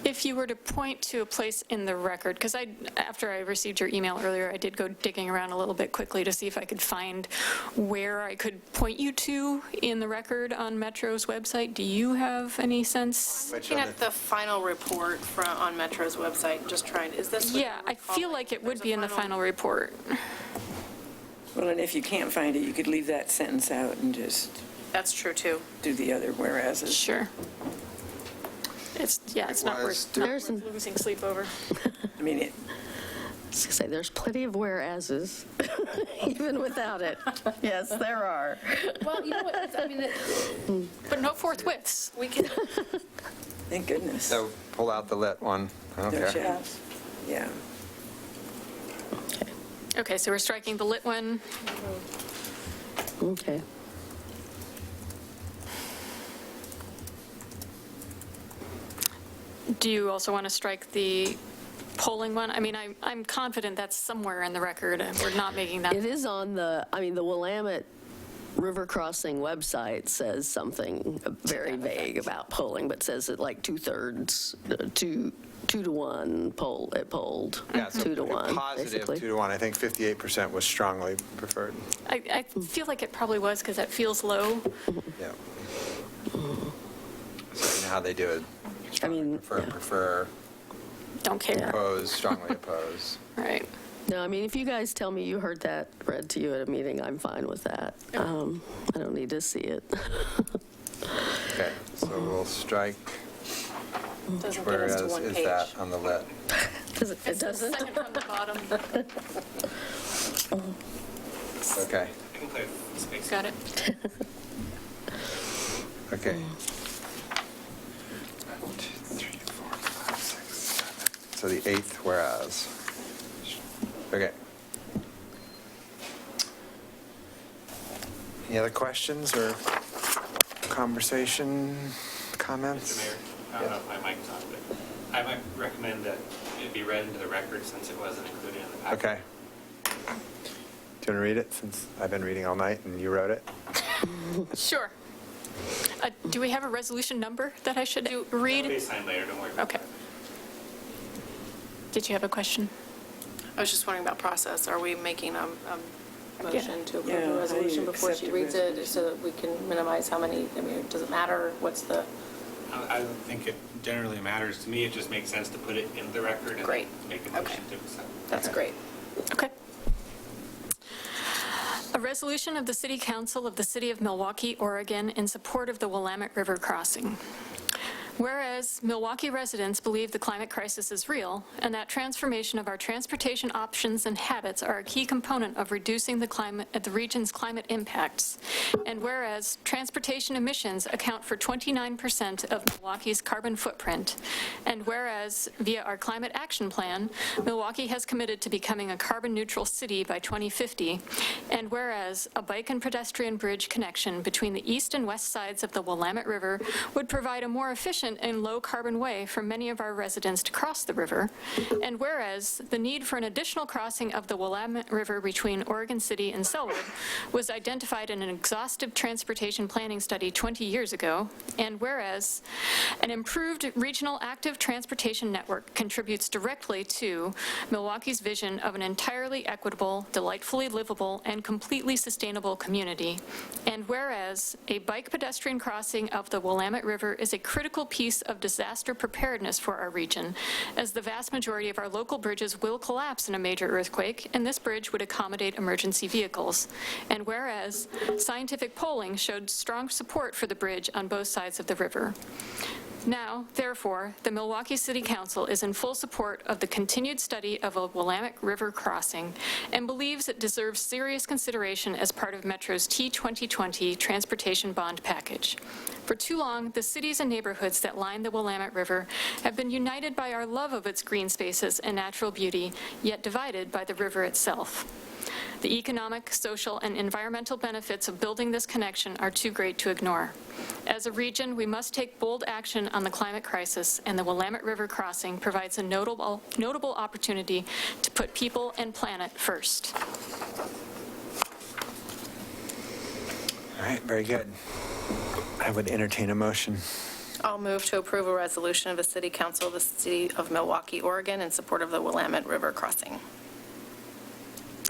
If you were to point to a place in the record, because after I received your email earlier, I did go digging around a little bit quickly to see if I could find where I could point you to in the record on Metro's website. Do you have any sense? Which Looking of at the- the final report on Metro's website, just trying, is this? what Yeah, you're I feel recalling? like it would There's a be in the final report. Well, and if you can't find it, you could leave that sentence out and just That's true, too. do the other whereases. Sure. It's not worth There's an- losing sleep over. I mean, I was gonna say, there's plenty of whereases, even without it. Yes, there are. Well, you know what, I mean, But no forthwiths. we can, thank goodness. So pull out the lit one. I don't Don't care. you? Yeah. Okay, so we're striking the lit one. Okay. Do you also want to strike the polling one? I mean, I'm confident that's somewhere in the record, and we're not making that. It is on the Willamette River Crossing website says something very vague about polling, but says it like 2/3, 2-to-1 poll, it polled. Yeah, so 2-to-1, positive basically. 2-to-1. I think 58% was strongly preferred. I feel like it probably was, because that feels low. Yeah. So you know how they do it. mean, Prefer, Don't care. oppose, strongly oppose. Right. No, I mean, if you guys tell me you heard that read to you at a meeting, I'm fine with that. I don't need to see it. Okay, so we'll strike. doesn't get us to Whereas one is page. that on the lit? It doesn't? Second from the bottom. Okay, Got it. okay. 1, 2, 3, 4, 5, 6, 7. So the 8th whereas. Okay. Any other questions or conversation, comments? Mr. Mayor, I don't know if my mic's on, but I might recommend that it be read into the record since it wasn't included in the packet. Okay. Do you want to read it since I've been reading all night and you wrote it? Sure. Do we have a resolution number that I should read? It'll be signed later, don't worry about Okay. that. Did you have a question? I was just wondering about process. Are we making a motion to approve Yeah, how the do resolution you before accept she a reads it, resolution? so that we can minimize how many, I mean, does it matter? What's the, I don't think it generally matters. To me, it just makes sense to put it in the record and Great. make a motion Okay. to accept. that's great. Okay. A resolution of the City Council of the City of Milwaukee, Oregon, in support of the Willamette River crossing. Whereas Milwaukee residents believe the climate crisis is real and that transformation of our transportation options and habits are a key component of reducing the region's climate impacts. And whereas transportation emissions account for 29% of Milwaukee's carbon footprint. And whereas via our climate action plan, Milwaukee has committed to becoming a carbon neutral city by 2050. And whereas a bike and pedestrian bridge connection between the east and west sides of the Willamette River would provide a more efficient and low-carbon way for many of our residents to cross the river, and whereas the need for an additional crossing of the Willamette River between Oregon City and Selwood was identified in an exhaustive transportation planning study 20 years ago, and whereas an improved regional active transportation network contributes directly to Milwaukee's vision of an entirely equitable, delightfully livable, and completely sustainable community, and whereas a bike pedestrian crossing of the Willamette River is a critical piece of disaster preparedness for our region, as the vast majority of our local bridges will collapse in a major earthquake, and this bridge would accommodate emergency vehicles. And whereas scientific polling showed strong support for the bridge on both sides of the river. Now, therefore, the Milwaukee City Council is in full support of the continued study of a Willamette River crossing and believes it deserves serious consideration as part of Metro's T2020 transportation bond package. For too long, the cities and neighborhoods that line the Willamette River have been united by our love of its green spaces and natural beauty, yet divided by the river itself. The economic, social, and environmental benefits of building this connection are too great to ignore. As a region, we must take bold action on the climate crisis, and the Willamette River crossing provides a notable opportunity to put people and planet first. All right, very good. I would entertain a motion. I'll move to approve a resolution of the City Council of the City of Milwaukee, Oregon, in support of the Willamette River crossing.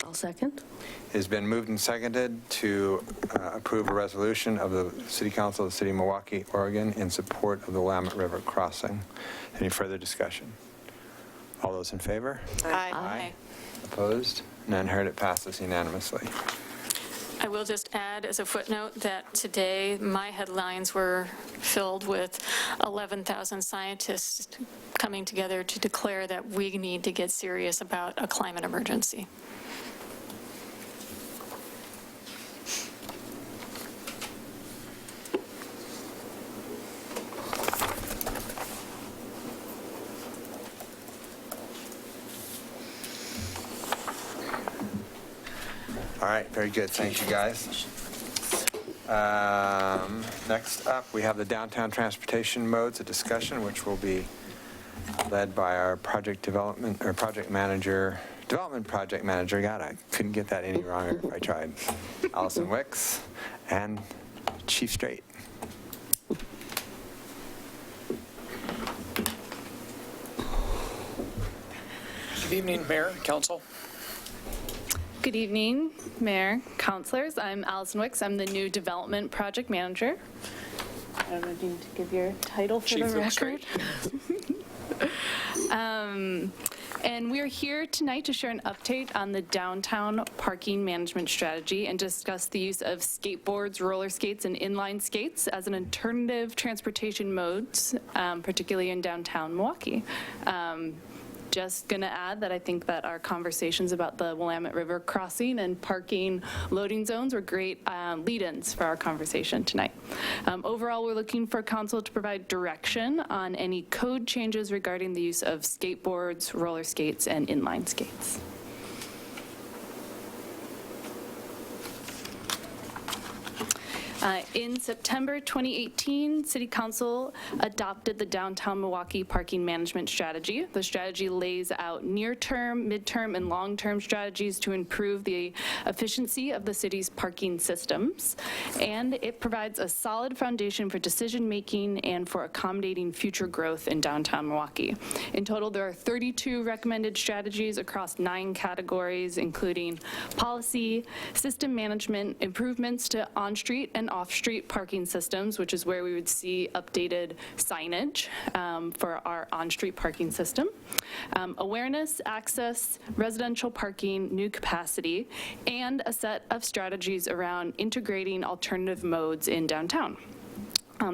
I'll second. It has been moved and seconded to approve a resolution of the City Council of the City of Milwaukee, Oregon, in support of the Willamette River crossing. Any further discussion? All those in favor? Aye. Opposed? None heard. It passes unanimously. I will just add as a footnote that today my headlines were filled with 11,000 scientists coming together to declare that we need to get serious about a climate emergency. All right, very good. Thank you, guys. Next up, we have the downtown transportation modes, a discussion which will be led by our project manager. God, I couldn't get that any wronger if I tried. Allison Wicks and Chief Straight. Good evening, Mayor, Council. Good evening, Mayor, Councilors. I'm Allison Wicks. I'm the new Development Project Manager. I don't know if you need to give your title for the record. And we're here tonight to share an update on the downtown parking management strategy and discuss the use of skateboards, roller skates, and inline skates as an alternative transportation modes, particularly in downtown Milwaukee. Just going to add that I think that our conversations about the Willamette River crossing and parking loading zones were great lead-ins for our conversation tonight. Overall, we're looking for council to provide direction on any code changes regarding the use of skateboards, roller skates, and inline skates. In September 2018, City Council adopted the Downtown Milwaukee Parking Management Strategy. The strategy lays out near-term, mid-term, and long-term strategies to improve the efficiency of the city's parking systems, and it provides a solid foundation for decision-making and for accommodating future growth in downtown Milwaukee. In total, there are 32 recommended strategies across 9 categories, including policy, system management, improvements to on-street and off-street parking systems, which is where we would see updated signage for our on-street parking system, awareness, access, residential parking, new capacity, and a set of strategies around integrating alternative modes in downtown.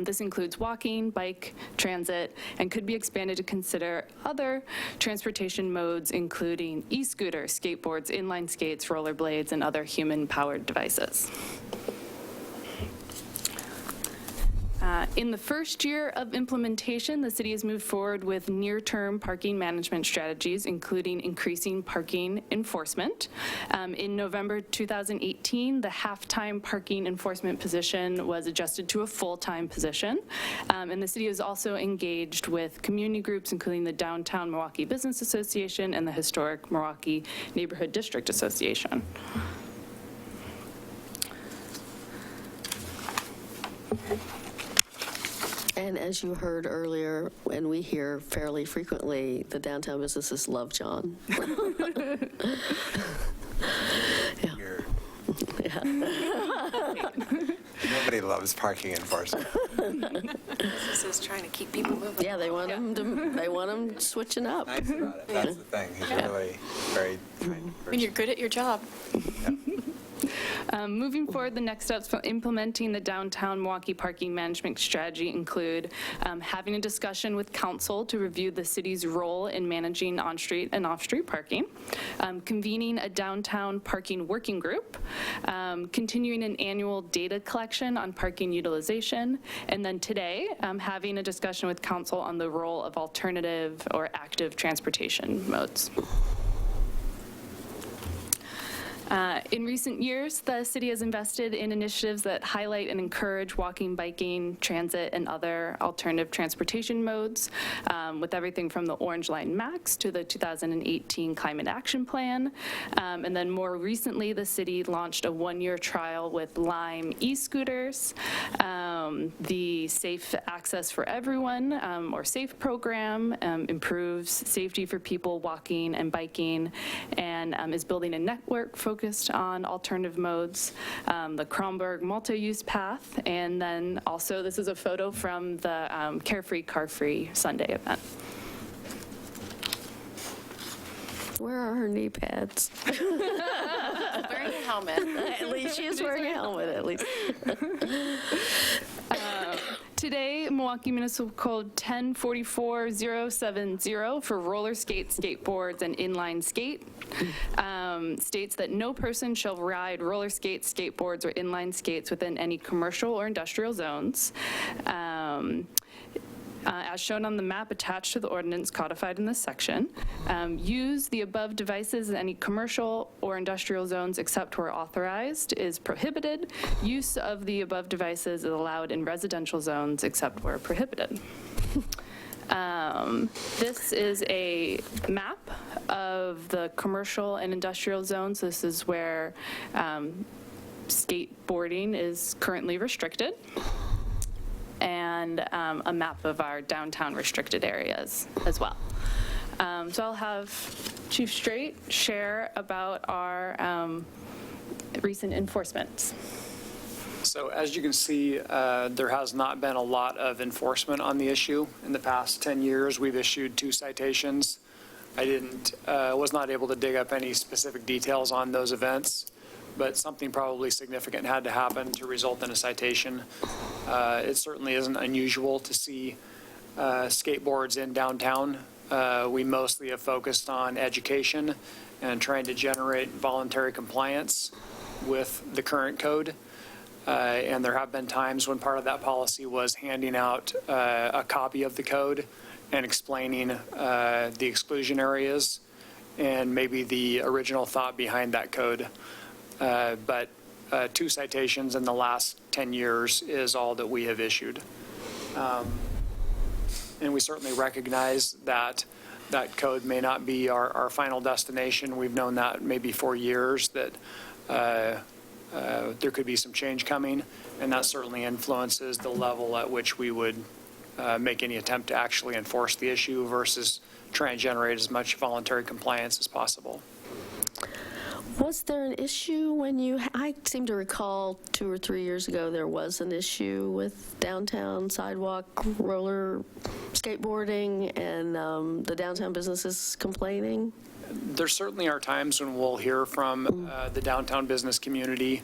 This includes walking, bike, transit, and could be expanded to consider other transportation modes, including e-scooters, skateboards, inline skates, rollerblades, and other human-powered devices. In the first year of implementation, the city has moved forward with near-term parking management strategies, including increasing parking enforcement. In November 2018, the half-time parking enforcement position was adjusted to a full-time position. And the city is also engaged with community groups, including the Downtown Milwaukee Business Association and the Historic Milwaukee Neighborhood District Association. And as you heard earlier, and we hear fairly frequently, the downtown businesses love John. Nobody loves parking enforcement. This is trying to keep people moving. Yeah, they want them switching up. Nice about it. That's the thing. He's really very kind I mean, you're good at your job. Moving forward, the next steps for implementing the downtown Milwaukee parking management strategy include having a discussion with council to review the city's role in managing on-street and off-street parking, convening a downtown parking working group, continuing an annual data collection on parking utilization, and then today, having a discussion with council on the role of alternative or active transportation modes. In recent years, the city has invested in initiatives that highlight and encourage walking, biking, transit, and other alternative transportation modes, with everything from the Orange Line Max to the 2018 Climate Action Plan. And then more recently, the city launched a one-year trial with Lime e-scooters. The Safe Access for Everyone, or SAFE program, improves safety for people walking and biking, and is building a network focused on alternative modes. The Kronberg multi-use path, and then also this is a photo from the Carefree Car Free Sunday event. Where are her knee pads? Wearing a helmet. At least she is wearing a helmet, at least. Today, Milwaukee Municipal Code 1044070 for roller skates, skateboards, and inline skate states that no person shall ride roller skates, skateboards, or inline skates within any commercial or industrial zones. As shown on the map attached to the ordinance codified in this section, use the above devices in any commercial or industrial zones except where authorized is prohibited. Use of the above devices is allowed in residential zones except where prohibited. This is a map of the commercial and industrial zones. This is where skateboarding is currently restricted, and a map of our downtown restricted areas as well. So I'll have Chief Straight share about our recent enforcements. So as you can see, there has not been a lot of enforcement on the issue. In the past 10 years, we've issued 2 citations. I was not able to dig up any specific details on those events, but something probably significant had to happen to result in a citation. It certainly isn't unusual to see skateboards in downtown. We mostly have focused on education and trying to generate voluntary compliance with the current code. And there have been times when part of that policy was handing out a copy of the code and explaining the exclusion areas and maybe the original thought behind that code. But 2 citations in the last 10 years is all that we have issued. And we certainly recognize that that code may not be our final destination. We've known that maybe for years, that there could be some change coming, and that certainly influences the level at which we would make any attempt to actually enforce the issue versus try and generate as much voluntary compliance as possible. Was there an issue when I seem to recall 2 or 3 years ago, there was an issue with downtown sidewalk roller skateboarding and the downtown businesses complaining? There certainly are times when we'll hear from the downtown business community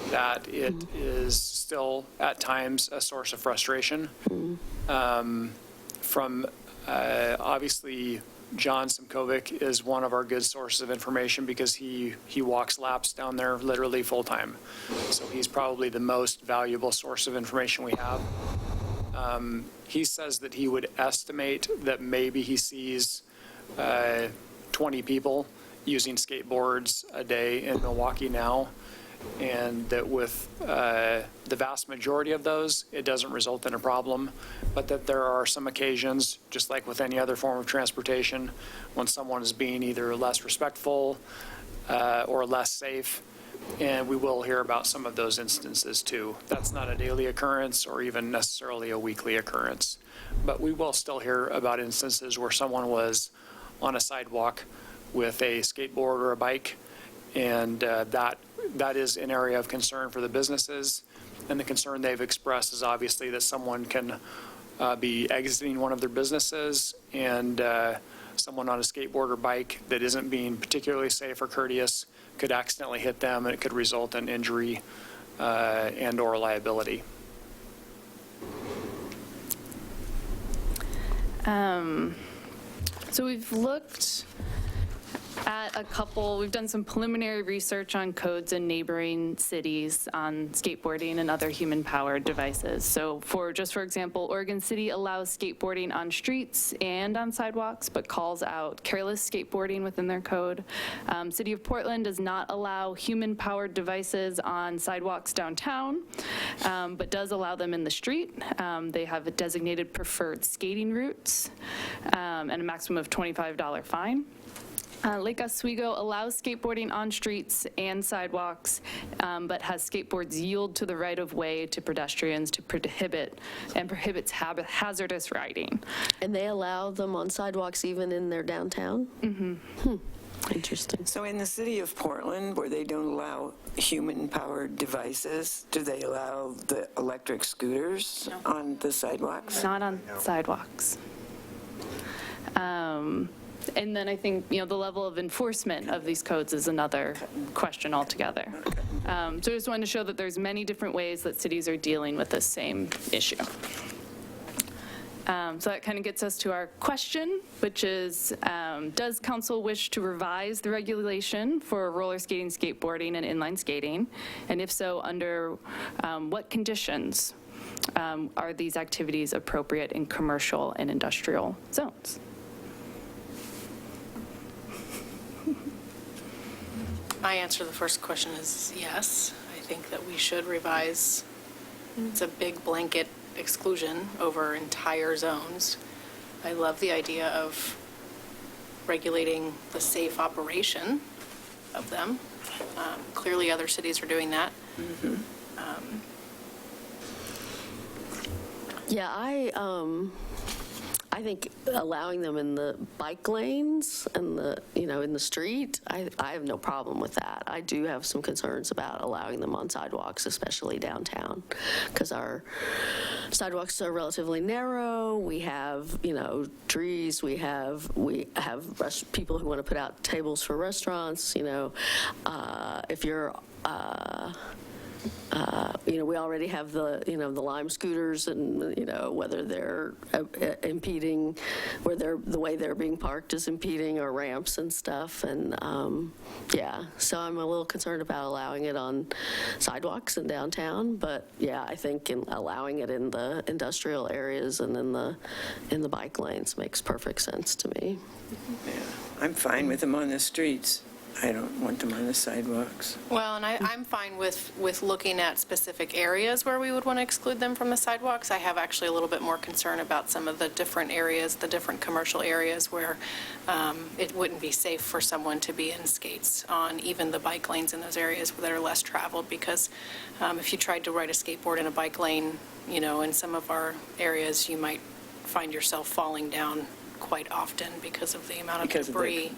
that it is still at times a source of frustration. Obviously, John Simkovic is one of our good sources of information because he walks laps down there literally full time. So he's probably the most valuable source of information we have. He says that he would estimate that maybe he sees 20 people using skateboards a day in Milwaukee now, and that with the vast majority of those, it doesn't result in a problem, but that there are some occasions, just like with any other form of transportation, when someone is being either less respectful or less safe, and we will hear about some of those instances too. That's not a daily occurrence or even necessarily a weekly occurrence, but we will still hear about instances where someone was on a sidewalk with a skateboard or a bike, and that is an area of concern for the businesses. And the concern they've expressed is obviously that someone can be exiting one of their businesses, and someone on a skateboard or bike that isn't being particularly safe or courteous could accidentally hit them, and it could result in injury and or liability. So we've looked at we've done some preliminary research on codes in neighboring cities on skateboarding and other human-powered devices. So for example, Oregon City allows skateboarding on streets and on sidewalks, but calls out careless skateboarding within their code. City of Portland does not allow human-powered devices on sidewalks downtown, but does allow them in the street. They have designated preferred skating routes and a maximum of $25 fine. Lake Oswego allows skateboarding on streets and sidewalks, but has skateboards yield to the right-of-way to pedestrians to prohibits hazardous riding. And they allow them on sidewalks even in their downtown? Mm-hmm. Interesting. So in the city of Portland, where they don't allow human-powered devices, do they allow the electric scooters on the sidewalks? Not on sidewalks. And then I think, the level of enforcement of these codes is another question altogether. So I just wanted to show that there's many different ways that cities are dealing with this same issue. So that kind of gets us to our question, which is, does council wish to revise the regulation for roller skating, skateboarding, and inline skating? And if so, under what conditions are these activities appropriate in commercial and industrial zones? My answer to the first question is yes. I think that we should revise. It's a big blanket exclusion over entire zones. I love the idea of regulating the safe operation of them. Clearly, other cities are doing that. Mm-hmm. Yeah, I think allowing them in the bike lanes and in the street, I have no problem with that. I do have some concerns about allowing them on sidewalks, especially downtown, because our sidewalks are relatively narrow. We have, trees. We have people who want to put out tables for restaurants. If you're we already have the Lime scooters, and whether they're impeding, the way they're being parked is impeding our ramps and stuff, and so I'm a little concerned about allowing it on sidewalks in downtown, but I think allowing it in the industrial areas and in the bike lanes makes perfect sense to me. Yeah, I'm fine with them on the streets. I don't want them on the sidewalks. Well, and I'm fine with looking at specific areas where we would want to exclude them from the sidewalks. I have actually a little bit more concern about some of the different areas, the different commercial areas where it wouldn't be safe for someone to be in skates on even the bike lanes in those areas that are less traveled, because if you tried to ride a skateboard in a bike lane, in some of our areas, you might find yourself falling down quite often because of the amount of debris.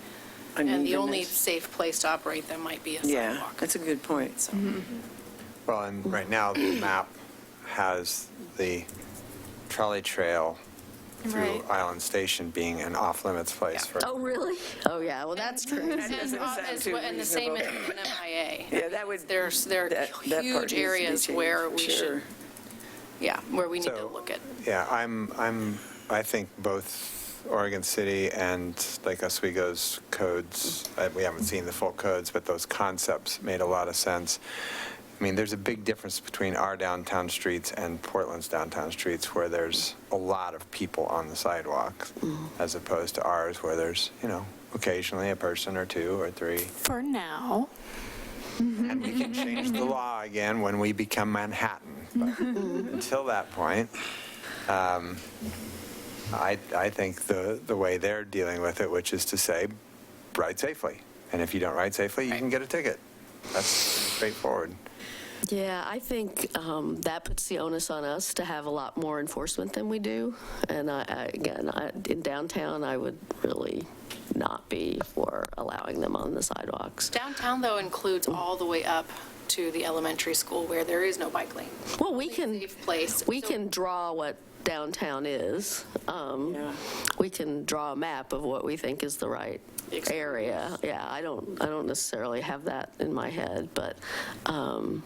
And the only safe place to operate them might be a sidewalk. Yeah, that's a good point. So. Well, and right now, the map has the trolley trail through Island Station being an off-limits place for... Oh, really? Oh, yeah, well, that's true. And the same in MIA. Yeah, that would... There are huge areas where we should... Yeah, where we need to look at. Yeah, I think both Oregon City and Lake Oswego's codes, we haven't seen the full codes, but those concepts made a lot of sense. I mean, there's a big difference between our downtown streets and Portland's downtown streets, where there's a lot of people on the sidewalks, as opposed to ours, where there's, occasionally a person or two or three. For now. And we can change the law again when we become Manhattan. But until that point, I think the way they're dealing with it, which is to say, ride safely. And if you don't ride safely, you can get a ticket. That's straightforward. Yeah, I think that puts the onus on us to have a lot more enforcement than we do. And in downtown, I would really not be for allowing them on the sidewalks. Downtown, though, includes all the way up to the elementary school where there is no bike lane. Well, we can draw what downtown is. We can draw a map of what we think is the right area. Yeah, I don't necessarily have that in my head, but I'm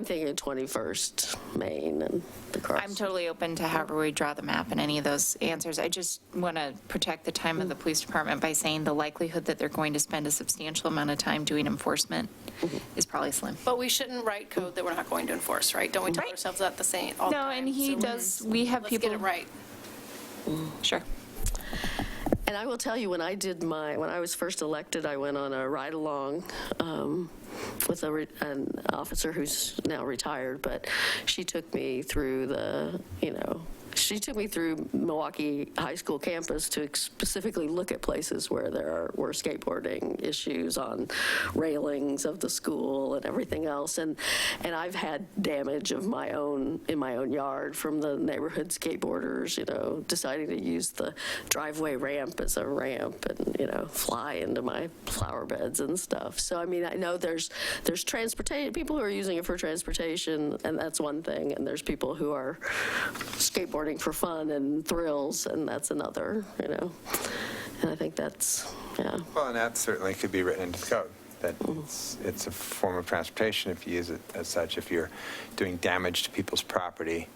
thinking 21st Main and the cross. I'm totally open to however we draw the map and any of those answers. I just want to protect the time of the police department by saying the likelihood that they're going to spend a substantial amount of time doing enforcement is probably slim. But we shouldn't write code that we're not going to enforce, right? Don't we tell ourselves that all the time? And he does. We have people. Let's get it right. Sure. And I will tell you, when I was first elected, I went on a ride-along with an officer who's now retired, but she took me through the, she took me through Milwaukee High School campus to specifically look at places where there were skateboarding issues on railings of the school and everything else. And I've had damage of my own in my own yard from the neighborhood skateboarders, deciding to use the driveway ramp as a ramp and, fly into my flower beds and stuff. So, I mean, I know there's transportation, people who are using it for transportation, and that's one thing. And there's people who are skateboarding for fun and thrills, and that's another, And I think that's, yeah. Well, and that certainly could be written into the code, that it's a form of transportation if you use it as such. If you're doing damage to people's property,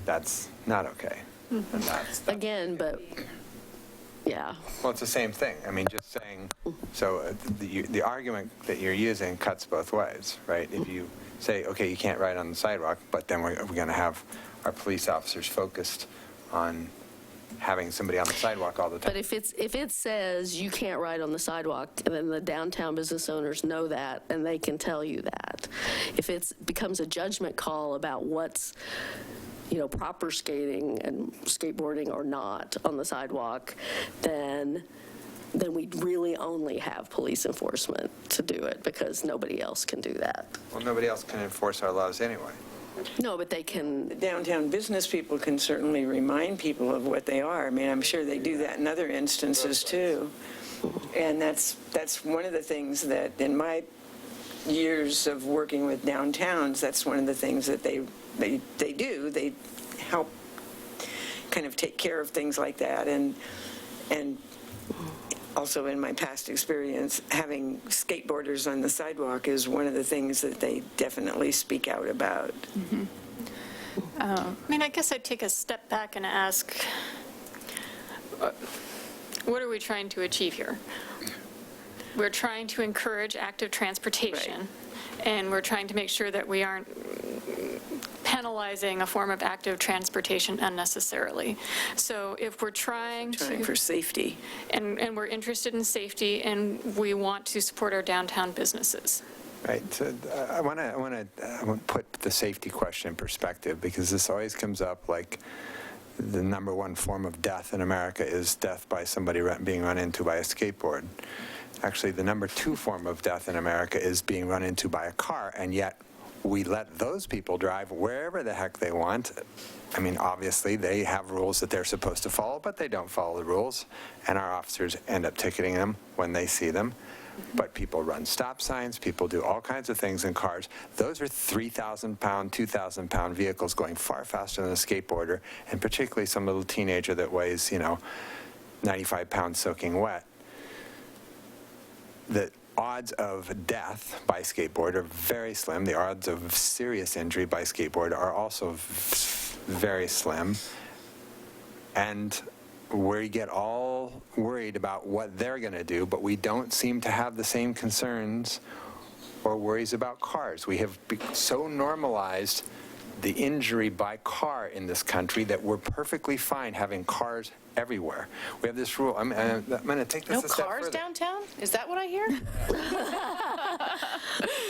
that's not okay. And that's Again, but, yeah. Well, it's the same thing. I mean, just saying, so the argument that you're using cuts both ways, right? If you say, okay, you can't ride on the sidewalk, but then we're going to have our police officers focused on having somebody on the sidewalk all the time. But if it says you can't ride on the sidewalk, and then the downtown business owners know that, and they can tell you that. If it becomes a judgment call about what's, proper skating and skateboarding or not on the sidewalk, then we really only have police enforcement to do it, because nobody else can do that. Well, nobody else can enforce our laws anyway. No, but they can. The downtown business people can certainly remind people of what they are. I mean, I'm sure they do that in other instances too. And that's one of the things that in my years of working with downtowns, that's one of the things that they do. They help kind of take care of things like that. And also in my past experience, having skateboarders on the sidewalk is one of the things that they definitely speak out about. I mean, I guess I'd take a step back and ask, what are we trying to achieve here? We're trying to encourage active transportation, and we're trying to make sure that we aren't penalizing a form of active transportation unnecessarily. So if we're trying for safety. And we're interested in safety, and we want to support our downtown businesses. Right. So I want to put the safety question in perspective, because this always comes up like the number one form of death in America is death by somebody being run into by a skateboard. Actually, the number two form of death in America is being run into by a car, and yet we let those people drive wherever the heck they want. I mean, obviously, they have rules that they're supposed to follow, but they don't follow the rules, and our officers end up ticketing them when they see them. But people run stop signs, people do all kinds of things in cars. Those are 3,000-pound, 2,000-pound vehicles going far faster than a skateboarder, and particularly some little teenager that weighs, 95 pounds soaking wet. The odds of death by skateboard are very slim. The odds of serious injury by skateboard are also very slim. And we get all worried about what they're going to do, but we don't seem to have the same concerns or worries about cars. We have so normalized the injury by car in this country that we're perfectly fine having cars everywhere. We have this rule. I'm going to take this a step further. No cars downtown? Is that what I hear?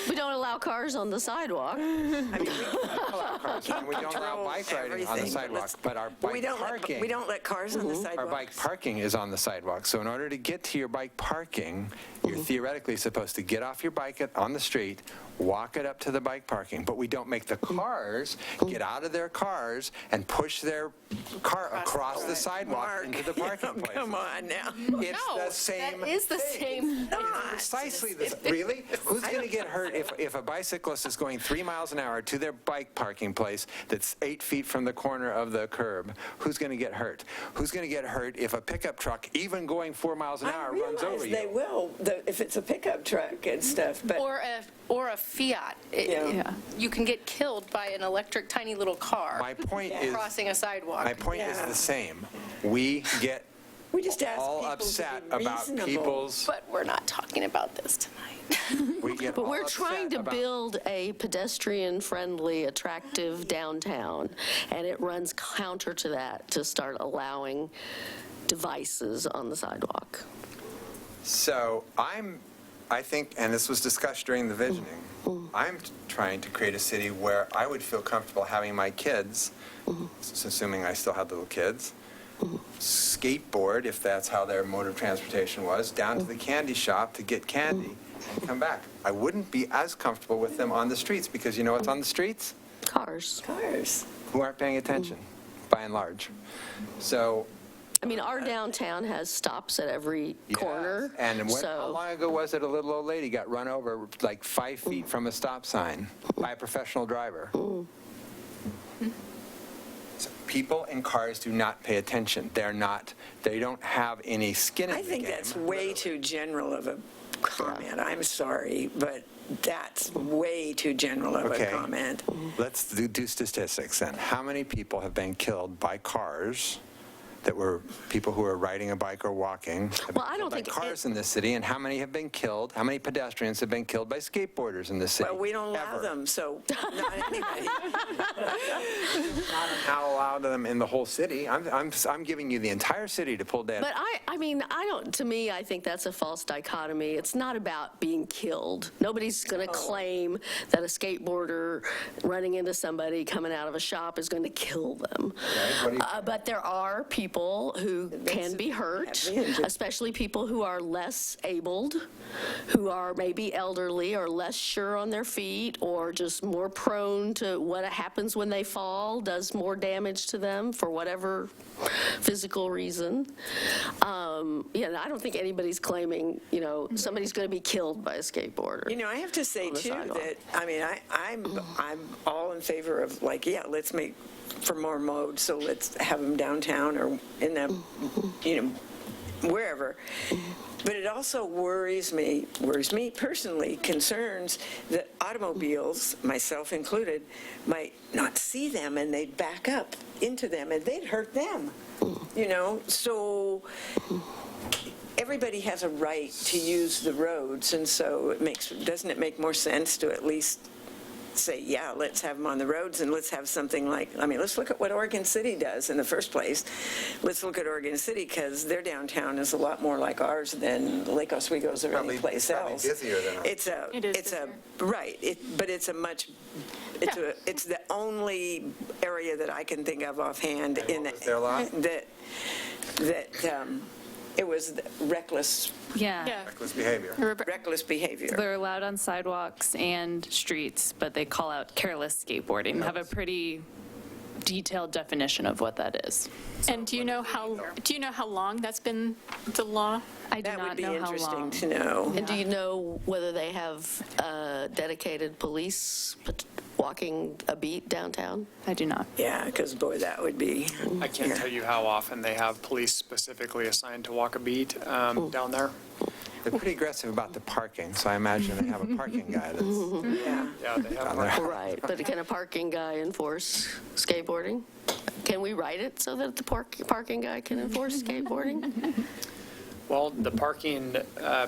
We don't allow cars on the sidewalk. I mean, we allow cars, and we don't allow bike riding on the sidewalk, but our bike parking... We don't let cars on the sidewalk. Our bike parking is on the sidewalk. So in order to get to your bike parking, you're theoretically supposed to get off your bike on the street, walk it up to the bike parking, but we don't make the cars get out of their cars and push their car across the sidewalk into the parking place. Come on now. It's the same That is the same. Precisely the same. Really? Who's going to get hurt if a bicyclist is going 3 miles an hour to their bike parking place that's 8 feet from the corner of the curb? Who's going to get hurt? Who's going to get hurt if a pickup truck, even going 4 miles an hour, runs over you? They will, if it's a pickup truck and stuff, but... Or a Fiat. You can get killed by an electric tiny little car. My point is crossing a sidewalk. My point is the same. We get just ask all people upset to be about reasonable. people's... But we're not talking about this tonight. We get But all we're trying upset to about- build a pedestrian-friendly, attractive downtown, and it runs counter to that to start allowing devices on the sidewalk. So I'm I think, and this was discussed during the visioning, I'm trying to create a city where I would feel comfortable having my kids, assuming I still had little kids, skateboard, if that's how their mode of transportation was, down to the candy shop to get candy and come back. I wouldn't be as comfortable with them on the streets, because you know what's on the streets? Cars. Who aren't paying attention, by and large. So, I mean, our downtown has stops at every corner. and how so long ago was it a little old lady got run over like 5 feet from a stop sign by a professional driver? So people in cars do not pay attention. They don't have any skin in the I think game. that's way too general of a comment. I'm sorry, but that's way too general of a comment. Let's do statistics then. How many people have been killed by cars that were people who were riding a bike or walking? Well, I don't think cars in this city, and how many have been killed? How many pedestrians have been killed by skateboarders in this city? Well, we don't allow them, so not anybody. Not allowed them in the whole city. I'm giving you the entire city to pull data. But I mean, to me, I think that's a false dichotomy. It's not about being killed. Nobody's going to claim that a skateboarder running into somebody coming out of a shop is going to kill them. But there are people who can be hurt, especially people who are less abled, who are maybe elderly or less sure on their feet, or just more prone to what happens when they fall, does more damage to them for whatever physical reason. I don't think anybody's claiming, somebody's going to be killed by a skateboarder. I have to say, too, that, I'm all in favor of, let's make for more modes, so let's have them downtown or in the, wherever. But it also worries me personally, concerns that automobiles, myself included, might not see them and they'd back up into them and they'd hurt them, so everybody has a right to use the roads, and so doesn't it make more sense to at least say, yeah, let's have them on the roads, and let's have something let's look at what Oregon City does in the first place. Let's look at Oregon City, because their downtown is a lot more like ours than Lake Oswego's or any place else. Busier than ours. It's the only area that I can think of offhand their lot? that it was reckless. Reckless behavior. Reckless behavior. They're allowed on sidewalks and streets, but they call out careless skateboarding. They have a pretty detailed definition of what that is. And do you know how long that's been the law? I do not know how long. That would be interesting to know. And do you know whether they have dedicated police walking a beat downtown? I do not. Yeah, because, boy, that would be... I can't tell you how often they have police specifically assigned to walk a beat down there. They're pretty aggressive about the parking, so I imagine they have a parking guy that's Yeah, they have parking. Right, but can a parking guy enforce skateboarding? Can we write it so that the parking guy can enforce skateboarding? Well, the parking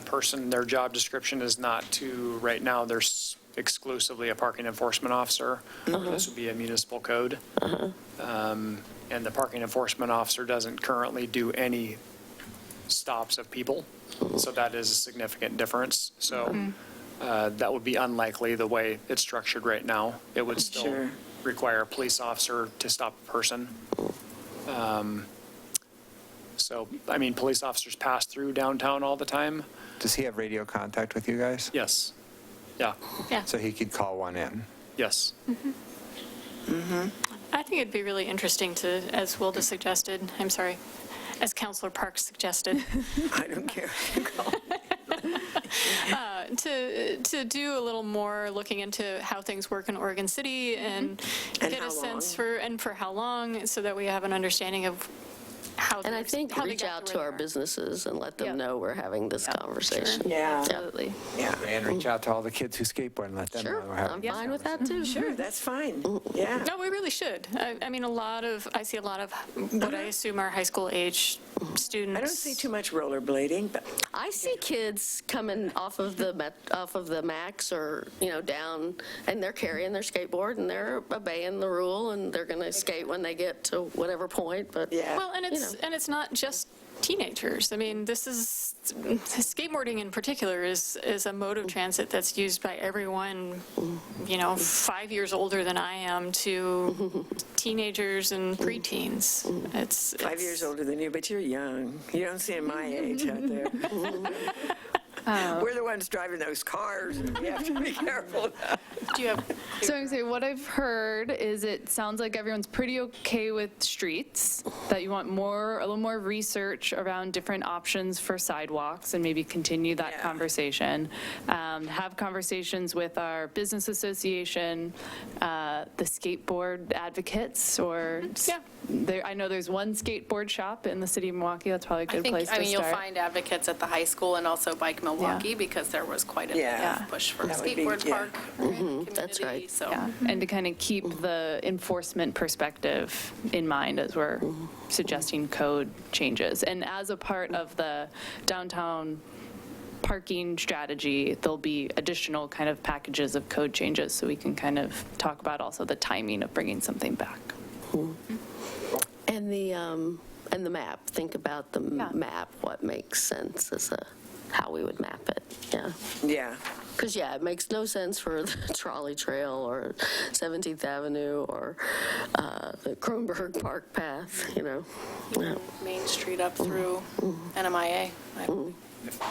person, their job description is not to, right now, there's exclusively a parking enforcement officer. This would be a municipal code. And the parking enforcement officer doesn't currently do any stops of people. So that is a significant difference. So that would be unlikely the way it's structured right now. It would still require a police officer to stop a person. Police officers pass through downtown all the time. Does he have radio contact with you guys? Yes. Yeah. So he could call one in? Yes. I think it'd be really interesting to, as Wilda suggested, as Councilor Parks suggested. I don't care. To do a little more looking into how things work in Oregon City and get a sense for how long, so that we have an understanding of how. And I think reach out to our businesses and let them know we're having this conversation. Yeah. Absolutely. Yeah. And reach out to all the kids who skateboard and let them know we're having I'm fine with that, too. Sure, that's fine. Yeah. No, we really should. I see a lot of what I assume are high school age students. I don't see too much rollerblading, but I see kids coming off of the Max or, down, and they're carrying their skateboard and they're obeying the rule, and they're going to skate when they get to whatever point, but. yeah. Well, and it's not just teenagers. I mean, skateboarding in particular is a mode of transit that's used by everyone, 5 years older than I am to teenagers and preteens. It's 5 years older than you, but you're young. You don't seem my age out there. We're the ones driving those cars. We have to be careful. Do you have? So I'm saying what I've heard is it sounds like everyone's pretty okay with streets, that you want a little more research around different options for sidewalks and maybe continue that conversation. Have conversations with our business association, the skateboard advocates, or I know there's one skateboard shop in the city of Milwaukee. That's probably a good place to start. You'll find advocates at the high school and also Bike Milwaukee because there was quite a push for a skateboard park. That's right. So. And to kind of keep the enforcement perspective in mind as we're suggesting code changes. And as a part of the downtown parking strategy, there'll be additional kind of packages of code changes so we can kind of talk about also the timing of bringing something back. And the map, think about the map, what makes sense as how we would map it, Yeah. Because, it makes no sense for the trolley trail or 17th Avenue or the Kronberg Park path, Main Street up through NMIA.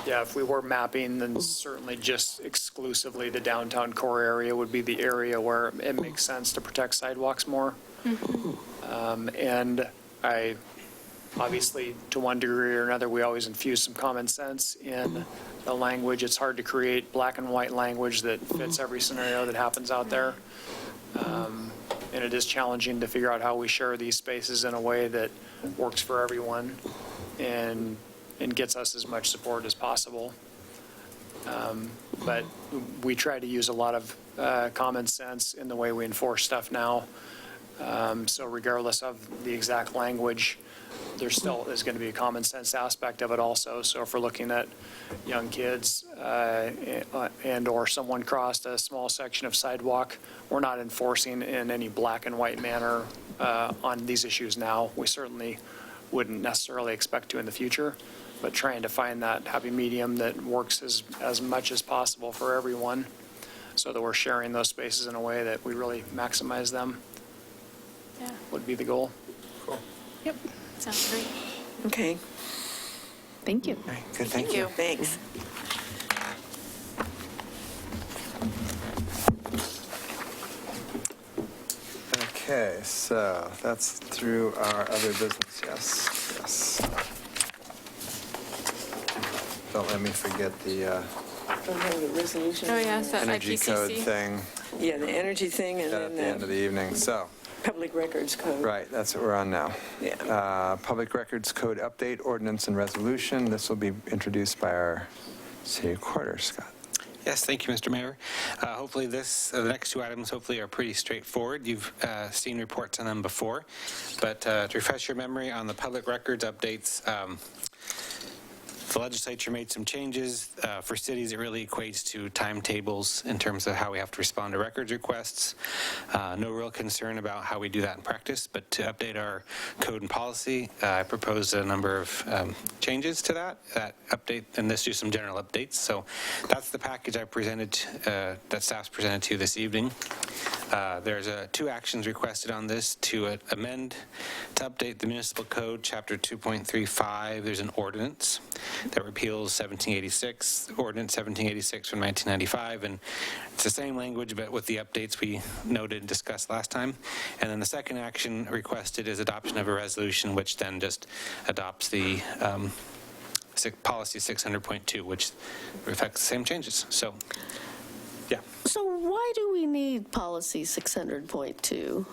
If we were mapping, then certainly just exclusively the downtown core area would be the area where it makes sense to protect sidewalks more. And obviously, to one degree or another, we always infuse some common sense in the language. It's hard to create black and white language that fits every scenario that happens out there. And it is challenging to figure out how we share these spaces in a way that works for everyone and gets us as much support as possible. But we try to use a lot of common sense in the way we enforce stuff now. So regardless of the exact language, there still is going to be a common sense aspect of it also. So if we're looking at young kids and or someone crossed a small section of sidewalk, we're not enforcing in any black and white manner on these issues now. We certainly wouldn't necessarily expect to in the future, but trying to find that happy medium that works as much as possible for everyone so that we're sharing those spaces in a way that we really maximize them would be the goal. Cool. Yep, sounds great. Okay. Thank you. Okay, good, thank you. Thanks. Okay, so that's through our other business, yes. Don't let me forget the Don't have the resolution. Oh, yeah, so energy code IECC. thing Yeah, the energy thing and at the end then of the the evening, so. public records code. Right, that's what we're on now. Yeah. Public Records Code Update, Ordinance and Resolution. This will be introduced by our city recorder, Scott. Yes, thank you, Mr. Mayor. Hopefully the next two items hopefully are pretty straightforward. You've seen reports on them before, but to refresh your memory on the public records updates, the legislature made some changes. For cities, it really equates to timetables in terms of how we have to respond to records requests. No real concern about how we do that in practice, but to update our code and policy, I proposed a number of changes to that update, and let's do some general updates. So that's the package I presented, that staff's presented to you this evening. There's two actions requested on this to amend, to update the municipal code, chapter 2.35. There's an ordinance that repeals 1786, Ordinance 1786 from 1995, and it's the same language but with the updates we noted and discussed last time. And then the second action requested is adoption of a resolution which then just adopts the policy 600.2, which reflects the same changes. So, yeah. So why do we need policy 600.2?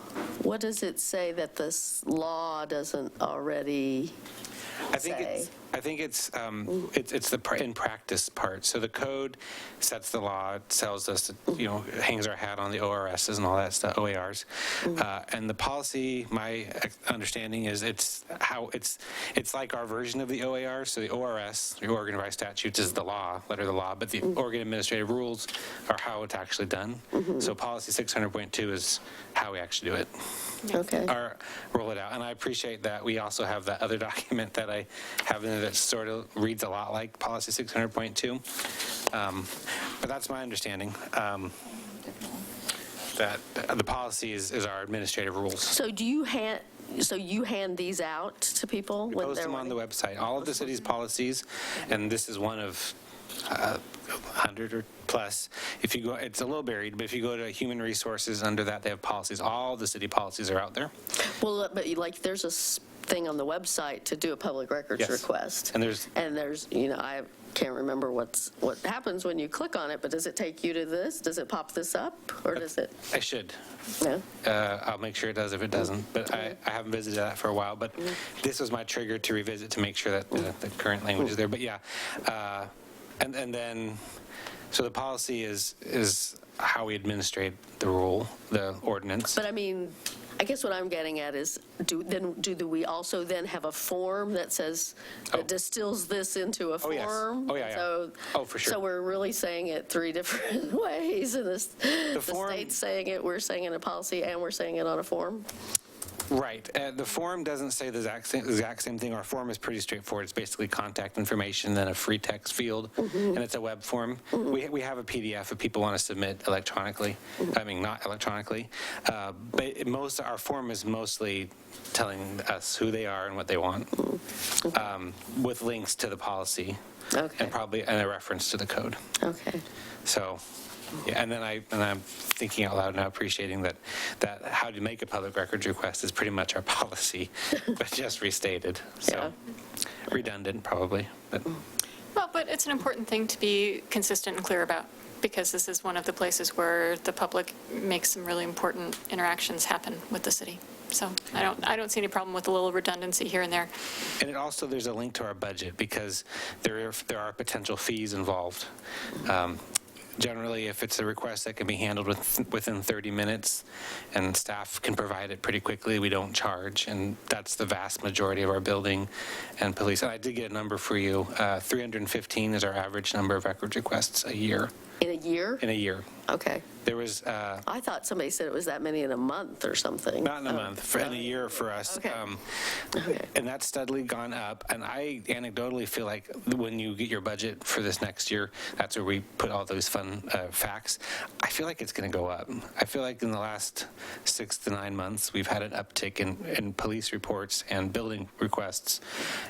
What does it say that this law doesn't already say? I think it's the in practice part. So the code sets the law, it tells us, hangs our hat on the ORSs and all that stuff, OARs. And the policy, my understanding is it's like our version of the OAR. So the ORS, the Oregon Revised Statutes, is the law, letter of the law, but the Oregon Administrative Rules are how it's actually done. So policy 600.2 is how we actually do it. Okay. Or roll it out. And I appreciate that we also have that other document that I have in there that sort of reads a lot like policy 600.2. But that's my understanding, that the policy is our administrative rules. So you hand these out to people? We post them on the website, all of the city's policies, and this is one of 100 or plus. If you go, it's a little buried, but if you go to Human Resources, under that they have policies. All the city policies are out there. Well, but there's a thing on the website to do a public records request. And there's, I can't remember what happens when you click on it, but does it take you to this? Does it pop this up, or does it? I should. No? I'll make sure it does if it doesn't, but I haven't visited that for a while, but this was my trigger to revisit to make sure that the current language is there. But yeah, and then, so the policy is how we administrate the rule, the ordinance. But I mean, I guess what I'm getting at is, do we also then have a form that says, that distills this into a form? Oh, yes. Oh, yeah. For sure. So we're really saying it three different ways, and the state's saying it, we're saying it in a policy, and we're saying it on a form? Right. The form doesn't say the exact same thing. Our form is pretty straightforward. It's basically contact information, then a free text field, and it's a web form. We have a PDF if people want to submit electronically. I mean, not electronically. But our form is mostly telling us who they are and what they want, with links to the policy, and a reference to the code. Okay. So. Yeah, and I'm thinking out loud now, appreciating that how to make a public records request is pretty much our policy, but just restated. So redundant, probably. Well, but it's an important thing to be consistent and clear about, because this is one of the places where the public makes some really important interactions happen with the city. So I don't see any problem with a little redundancy here and there. And there's a link to our budget, because there are potential fees involved. Generally, if it's a request that can be handled within 30 minutes and staff can provide it pretty quickly, we don't charge. And that's the vast majority of our building and police. And I did get a number for you. 315 is our average number of records requests a year. In a year? In a year. Okay. There was... I thought somebody said it was that many in a month or something. Not in a month, in a year for us. Okay. And that's steadily gone up. And I anecdotally feel like when you get your budget for this next year, that's where we put all those fun facts. I feel like it's going to go up. I feel like in the last 6 to 9 months, we've had an uptick in police reports and building requests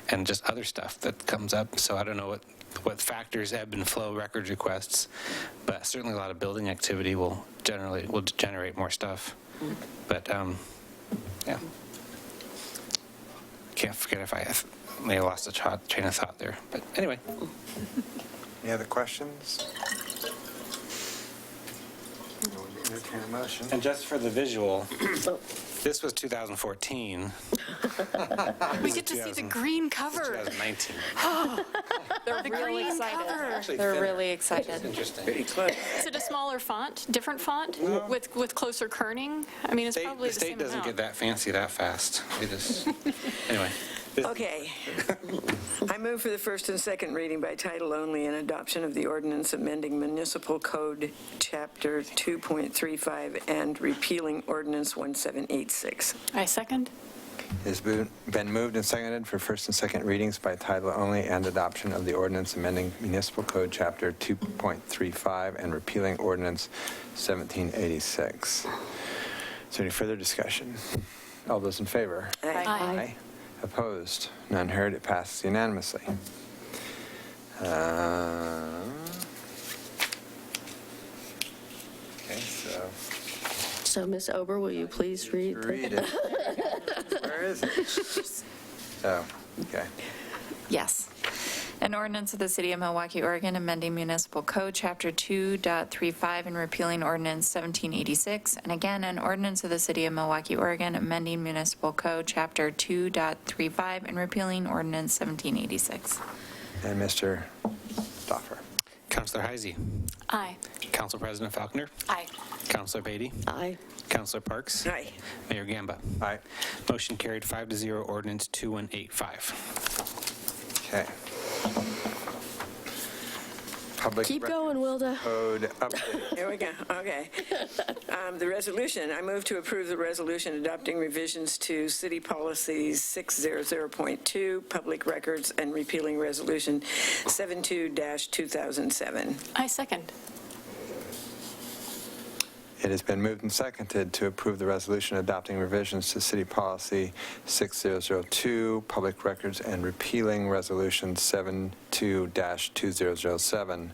and just other stuff that comes up. So I don't know what factors ebb and flow records requests, but certainly a lot of building activity will generate more stuff. But yeah, can't forget if I may have lost a train of thought there. But anyway, Any other questions? Entertain a motion. and just for the visual, this was 2014. We get to see the green cover. 2019. They're the green cover. They're really excited. Interesting. Pretty close. Is it a smaller font, different font, with closer kerning? I mean, it's probably The the same state doesn't amount. get that fancy that fast. They just, anyway. Okay. I move for the first and second reading by title only and adoption of the ordinance amending Municipal Code Chapter 2.35 and repealing Ordinance 1786. I second. It's been moved and seconded for first and second readings by title only and adoption of the ordinance amending Municipal Code Chapter 2.35 and repealing Ordinance 1786. Is there any further discussion? All those in favor? Aye. Opposed? None heard. It passes unanimously. Okay, So, Ms. Ober, will you please read? read it. Where is it? Oh, okay. Yes. An ordinance of the City of Milwaukee, Oregon, amending Municipal Code, Chapter 2.35, and repealing Ordinance 1786. And again, an ordinance of the City of Milwaukee, Oregon, amending Municipal Code, Chapter 2.35, and repealing Ordinance 1786. And Mr. Stoffer. Councilor Heisey. Aye. Council President Falconer. Aye. Councilor Beatty. Aye. Councilor Parks. Aye. Mayor Gamba. Aye. Motion carried 5-0, ordinance 2185. Okay. Public Keep Records going, Wilda. Code update. Here we go, okay. The resolution, I move to approve the resolution adopting revisions to City Policies 600.2, Public Records, and repealing Resolution 72-2007. I second. It has been moved and seconded to approve the resolution adopting revisions to City Policy 6002, Public Records, and repealing Resolution 72-2007.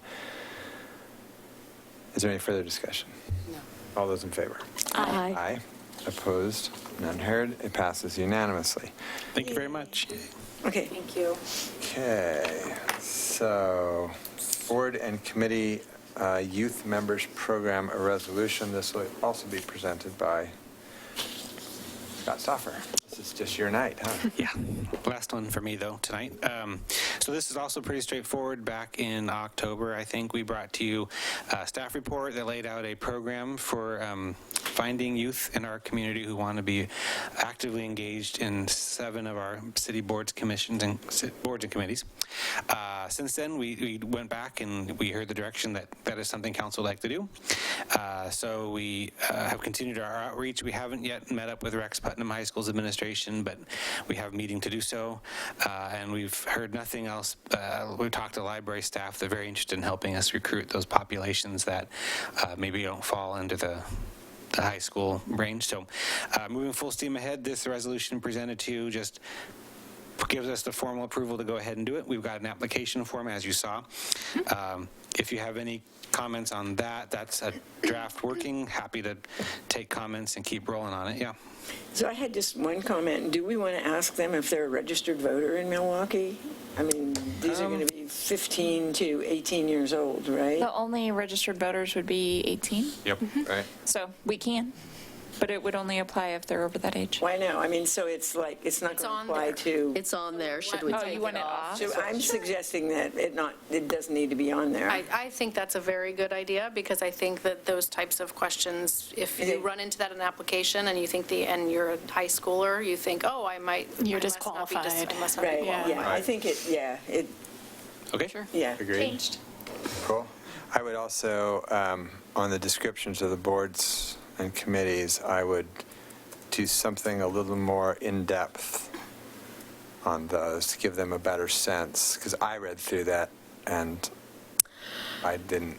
Is there any further discussion? No. All those in favor? Aye. Aye. Opposed? None heard. It passes unanimously. Thank you very much. Okay. Thank you. Okay, so board and committee youth members program a resolution. This will also be presented by Scott Stoffer. This is just your night, huh? Yeah, last one for me though tonight. So this is also pretty straightforward. Back in October, I think we brought to you a staff report that laid out a program for finding youth in our community who want to be actively engaged in 7 of our city boards, commissions, and boards and committees. Since then, we went back and we heard the direction that that is something council would like to do. So we have continued our outreach. We haven't yet met up with Rex Putnam High School's administration, but we have a meeting to do so. And we've heard nothing else. We've talked to library staff. They're very interested in helping us recruit those populations that maybe don't fall into the high school range. So moving full steam ahead, this resolution presented to you just gives us the formal approval to go ahead and do it. We've got an application form, as you saw. If you have any comments on that, that's a draft working. Happy to take comments and keep rolling on it. Yeah. So I had just one comment. Do we want to ask them if they're a registered voter in Milwaukee? I mean, these are going to be 15 to 18 years old, right? The only registered voters would be 18, Yep. Right. so we can, but it would only apply if they're over that age. Why no? I mean, so it's like, it's not It's going on to apply there. to... It's on there. Should we Oh, take you it want it off? off? So I'm suggesting that it doesn't need to be on there. I think that's a very good idea, because I think that those types of questions, if you run into that in an application and you think and you're a high schooler, you think, oh, I might. You're I must not be disqualified. I must not be Right, qualified. yeah, I think it, Okay. yeah. Agreed. Changed. Cool. I would also, on the descriptions of the boards and committees, I would do something a little more in-depth on those to give them a better sense, because I read through that and I didn't.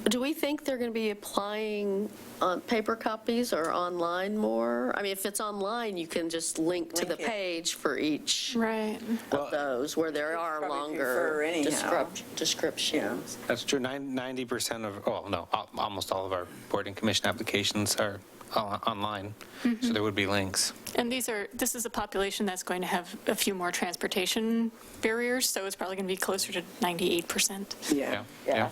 Do we think they're going to be applying on paper copies or online more? I mean, if it's online, you can just link to the Link it. page for each Right. of those, where there are probably longer prefer anyhow. descriptions. That's true. 90% of, oh, no, almost all of our board and commission applications are online, so there would be links. And this is a population that's going to have a few more transportation barriers, so it's probably going to be closer to 98%. Yeah. Yeah.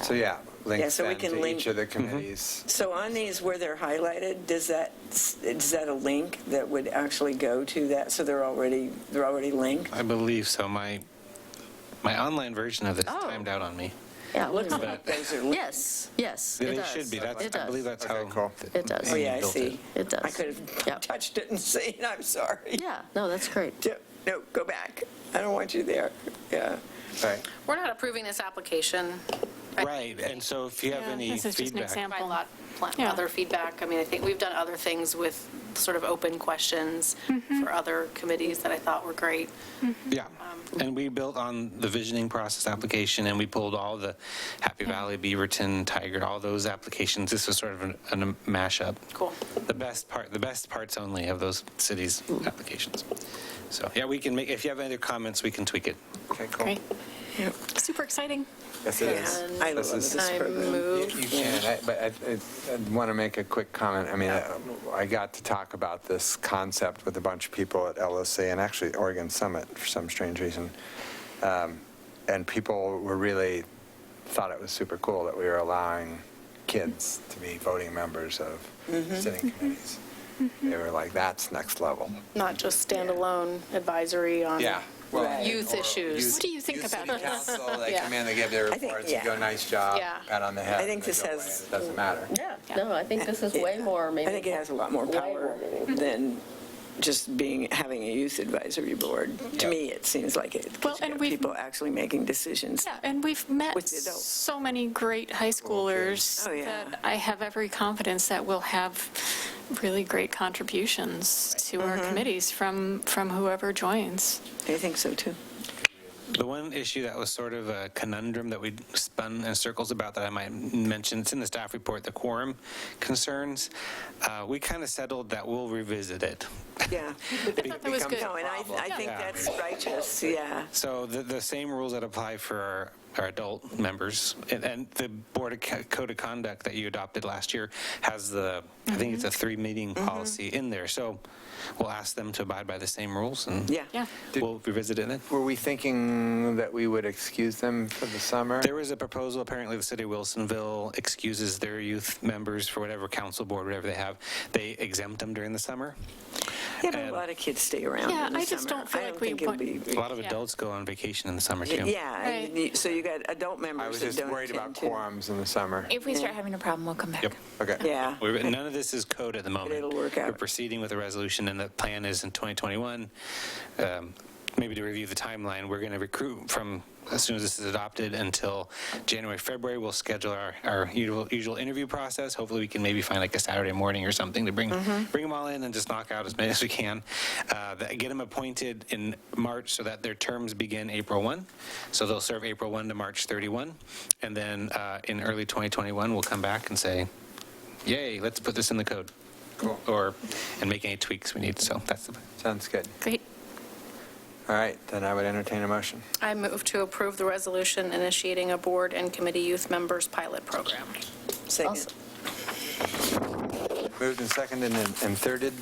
So yeah, links so we then can to link- each of the committees. So on these where they're highlighted, is that a link that would actually go to that? So they're already linked? I believe so. My online version of this Oh. timed out on me. Yeah, Looks like those are linked. yes, it They does. should be. It I does. believe that's Okay, how. cool. It does. Oh, yeah, I built see. It does. I could have Yep. touched it and seen, I'm sorry. Yeah, no, that's great. No, go back. I don't want you there. Yeah. Right. We're not approving this application. Right, and so if you have Yeah, any this is just an feedback. example. Provide other feedback. I mean, I think we've done other things with sort of open questions for other committees that I thought were great. Yeah, and we built on the visioning process application, and we pulled all the Happy Valley, Beaverton, Tigard, all those applications. This was sort of a mashup. Cool. The best parts only of those cities' applications. So So, yeah, we can make, if you have any other comments, we can tweak it. Okay, cool. Great. Super exciting. Yes, it is. I love This is- this program. You can, but I want to make a quick comment. I mean, I got to talk about this concept with a bunch of people at LOC and actually Oregon Summit for some strange reason. And people were really, thought it was super cool that we were allowing kids to be voting members of sitting committees. They were like, that's next level. Not just standalone advisory on Yeah. Well, youth or issues. What do you think Youth about City this? Council, they Yeah. come in, they give their I think- reports, you yeah. go, nice job, Yeah. pat on the head. I think and they this go away. has- It doesn't matter. Yeah, no, I think this is way more, maybe. I think it has a lot more power than just having a youth advisory board. To me, it seems like it. 'Cause Well, you and got we've- people actually making decisions. Yeah, and we've met With the adults. so many great high schoolers Oh, yeah. that I have every confidence that we'll have really great contributions to our committees from whoever joins. I think so, too. The one issue that was sort of a conundrum that we spun in circles about that I might mention, it's in the staff report, the quorum concerns. We kind of settled that we'll revisit it. Yeah. I thought that was good. No, and I think Yeah. that's righteous, yeah. So the same rules that apply for our adult members, and the Board of Code of Conduct that you adopted last year has the, I think it's a 3-meeting policy in there. So we'll ask them to abide by the same rules, and Yeah. Yeah. we'll revisit it then. Were we thinking that we would excuse them for the summer? There was a proposal, apparently the city of Wilsonville excuses their youth members for whatever council board, whatever they have. They exempt them during the summer. Yeah, but a And- lot of kids stay around Yeah, in the I just summer. don't feel I like we think it'll want- be- A lot of Yeah. adults go on vacation in the summer, too. Yeah, Right. so you got adult I members was that just don't worried about attend, too. quorums in the summer. If we start having a problem, we'll come back. Yep. Okay. Yeah. None of this is code at the moment. it'll work out. We're proceeding with a resolution, and the plan is in 2021, maybe to review the timeline, we're going to recruit from as soon as this is adopted until January, February. We'll schedule our usual interview process. Hopefully, we can maybe find like a Saturday morning or something to bring them all in and just knock out as many as we can. Get them appointed in March so that their terms begin April 1. So they'll serve April 1 to March 31. And then in early 2021, we'll come back and say, yay, let's put this in the code. Cool. And make any tweaks we need. So that's the plan. Sounds good. Great. All right, then I would entertain a motion. I move to approve the resolution initiating a board and committee youth members pilot program. Second. Moved and seconded and thirded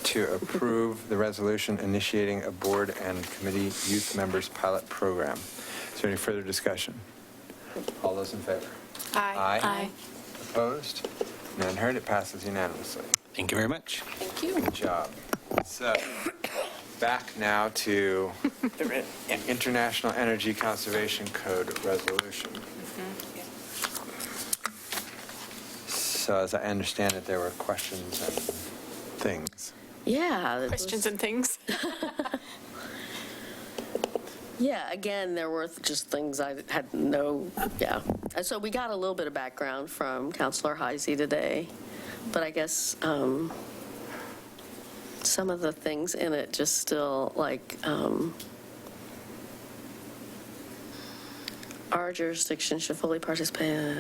to approve the resolution initiating a board and committee youth members pilot program. Is there any further discussion? All those in favor? Aye. Aye. Opposed? None heard. It passes unanimously. Thank you very much. Thank you. Good job. So, back now to International Energy Conservation Code resolution. So as I understand it, there were questions and things. Yeah. it Questions was- and things. Yeah, again, there were just things I had yeah. And so we got a little bit of background from Councilor Heisey today, but I guess some of the things in it just still, like, our jurisdiction should fully participate.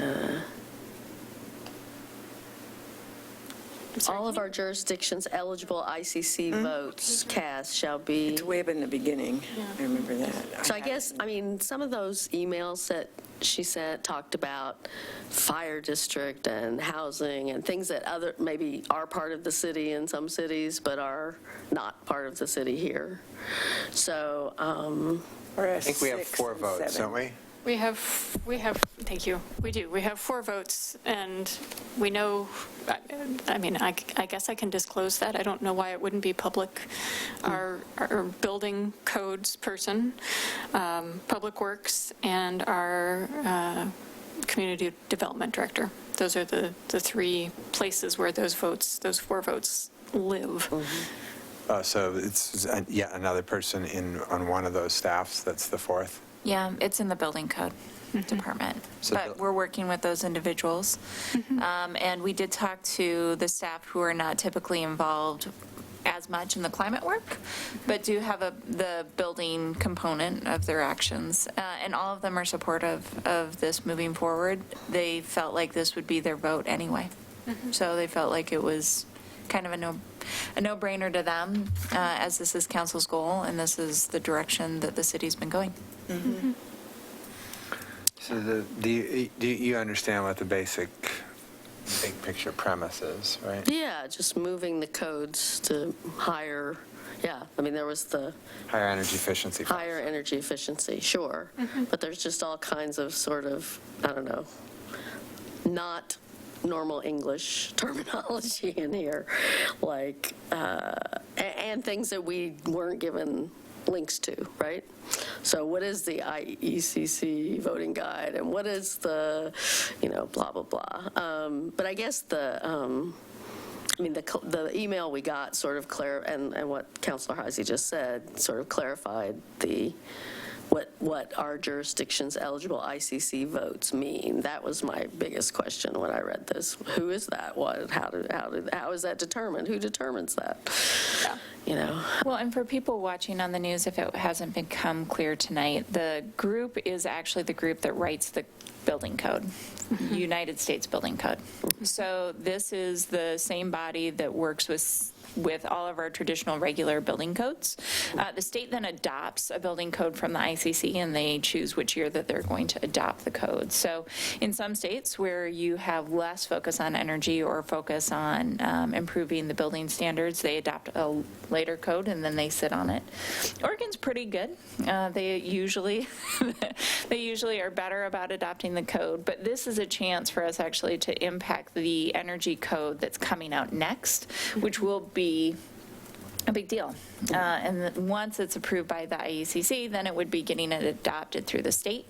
All of our jurisdictions eligible ICC votes cast shall be. It's way up in the beginning. I remember that. So I guess, I mean, some of those emails that she sent talked about fire district and housing and things that maybe are part of the city in some cities, but are not part of the city here. So, I think we have 4 votes, don't we? We have, thank you, we do. We have 4 votes, and we know, I mean, I guess I can disclose that. I don't know why it wouldn't be public. Our building codes person, Public Works, and our community development director. Those are the 3 places where those 4 votes live. So it's yet another person on one of those staffs, that's the 4th? Yeah, it's in the building code department. So But we're working with those individuals. And we did talk to the staff who are not typically involved as much in the climate work, but do have the building component of their actions. And all of them are supportive of this moving forward. They felt like this would be their vote anyway. So they felt like it was kind of a no-brainer to them, as this is council's goal, and this is the direction that the city's been going. So do you understand what the big picture premise is, right? Yeah, just moving the codes to higher, yeah, I mean, there was the Higher energy efficiency. higher energy efficiency, sure. But there's just all kinds of sort of, I don't know, not normal English terminology in here, like, and things that we weren't given links to, right? So what is the IECC voting guide, and what is the, blah, blah, blah. But I guess the email we got sort of and what Councilor Heisey just said sort of clarified what our jurisdiction's eligible ICC votes mean. That was my biggest question when I read this. Who is that? How is that determined? Who determines that? Yeah. Well, and for people watching on the news, if it hasn't become clear tonight, the group is actually the group that writes the building code, United States Building Code. So this is the same body that works with all of our traditional regular building codes. The state then adopts a building code from the ICC, and they choose which year that they're going to adopt the code. So in some states where you have less focus on energy or focus on improving the building standards, they adopt a later code and then they sit on it. Oregon's pretty good. They usually are better about adopting the code, but this is a chance for us actually to impact the energy code that's coming out next, which will be a big deal. And once it's approved by the IECC, then it would be getting it adopted through the state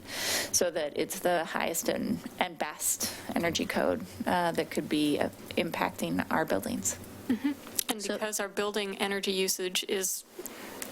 so that it's the highest and best energy code that could be impacting our buildings. And because our building energy usage is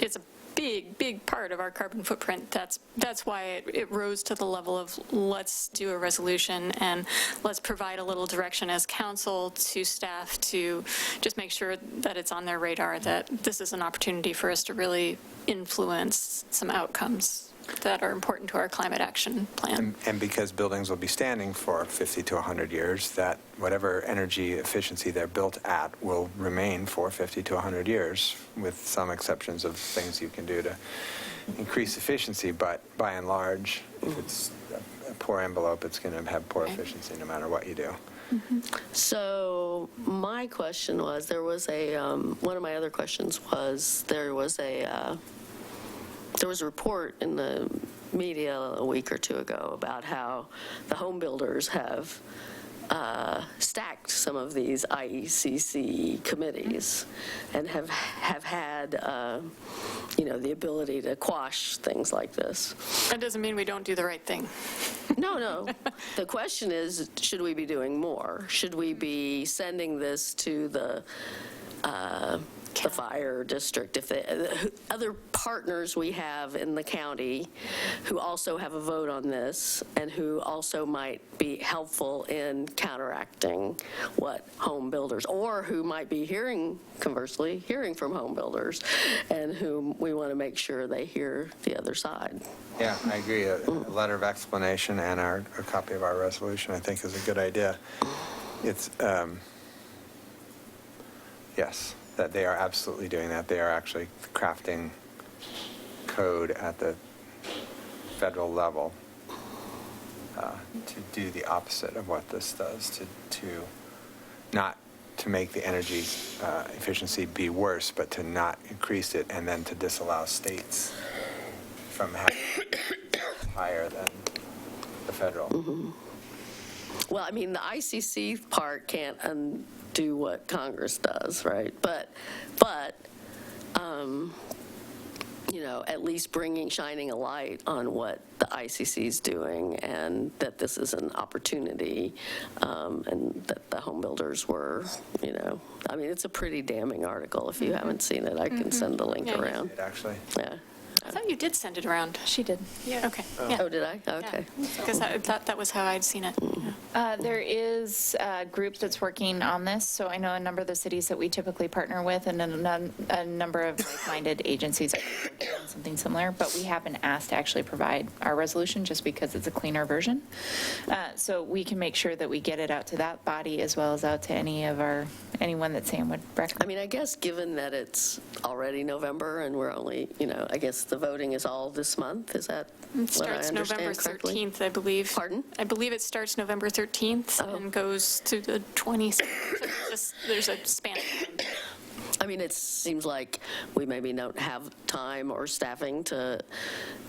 a big part of our carbon footprint, that's why it rose to the level of let's do a resolution and let's provide a little direction as council to staff to just make sure that it's on their radar that this is an opportunity for us to really influence some outcomes that are important to our climate action plan. And because buildings will be standing for 50 to 100 years, that whatever energy efficiency they're built at will remain for 50 to 100 years, with some exceptions of things you can do to increase efficiency. But by and large, if it's a poor envelope, it's going to have poor efficiency no matter what you do. So my question was, there was one of my other questions was, there was a report in the media a week or two ago about how the home builders have stacked some of these IECC committees and have had, the ability to quash things like this. That doesn't mean we don't do the right thing. No. The question is, should we be doing more? Should we be sending this to the fire district, if other partners we have in the county who also have a vote on this and who also might be helpful in counteracting what home builders, or who might be conversely hearing from home builders, and whom we want to make sure they hear the other side. Yeah, I agree. A letter of explanation and a copy of our resolution, I think, is a good idea. It's, yes, that they are absolutely doing that. They are actually crafting code at the federal level to do the opposite of what this does, to not to make the energy efficiency be worse, but to not increase it, and then to disallow states from having higher than the federal. Well, I mean, the ICC part can't undo what Congress does, right? But at least shining a light on what the ICC is doing, and that this is an opportunity, and that the home builders were, I mean, it's a pretty damning article. If you haven't seen it, I can send the link around. Actually. Yeah. I thought you did send it around. She did. Yeah. Okay. Yeah. Oh, did I? Okay. Because I thought that was how I'd seen it. There is a group that's working on this, so I know a number of the cities that we typically partner with, and a number of like-minded agencies are working on some something similar, but we have been asked to actually provide our resolution just because it's a cleaner version. So we can make sure that we get it out to that body as well as out to anyone that Sam would recommend. I mean, I guess given that it's already November and we're only, I guess the voting is all this month, is that It what I starts November understand correctly? 13th, I believe. Pardon? I believe it starts November 13th and goes to the 26th. There's a span of time. I mean, it seems like we maybe don't have time or staffing to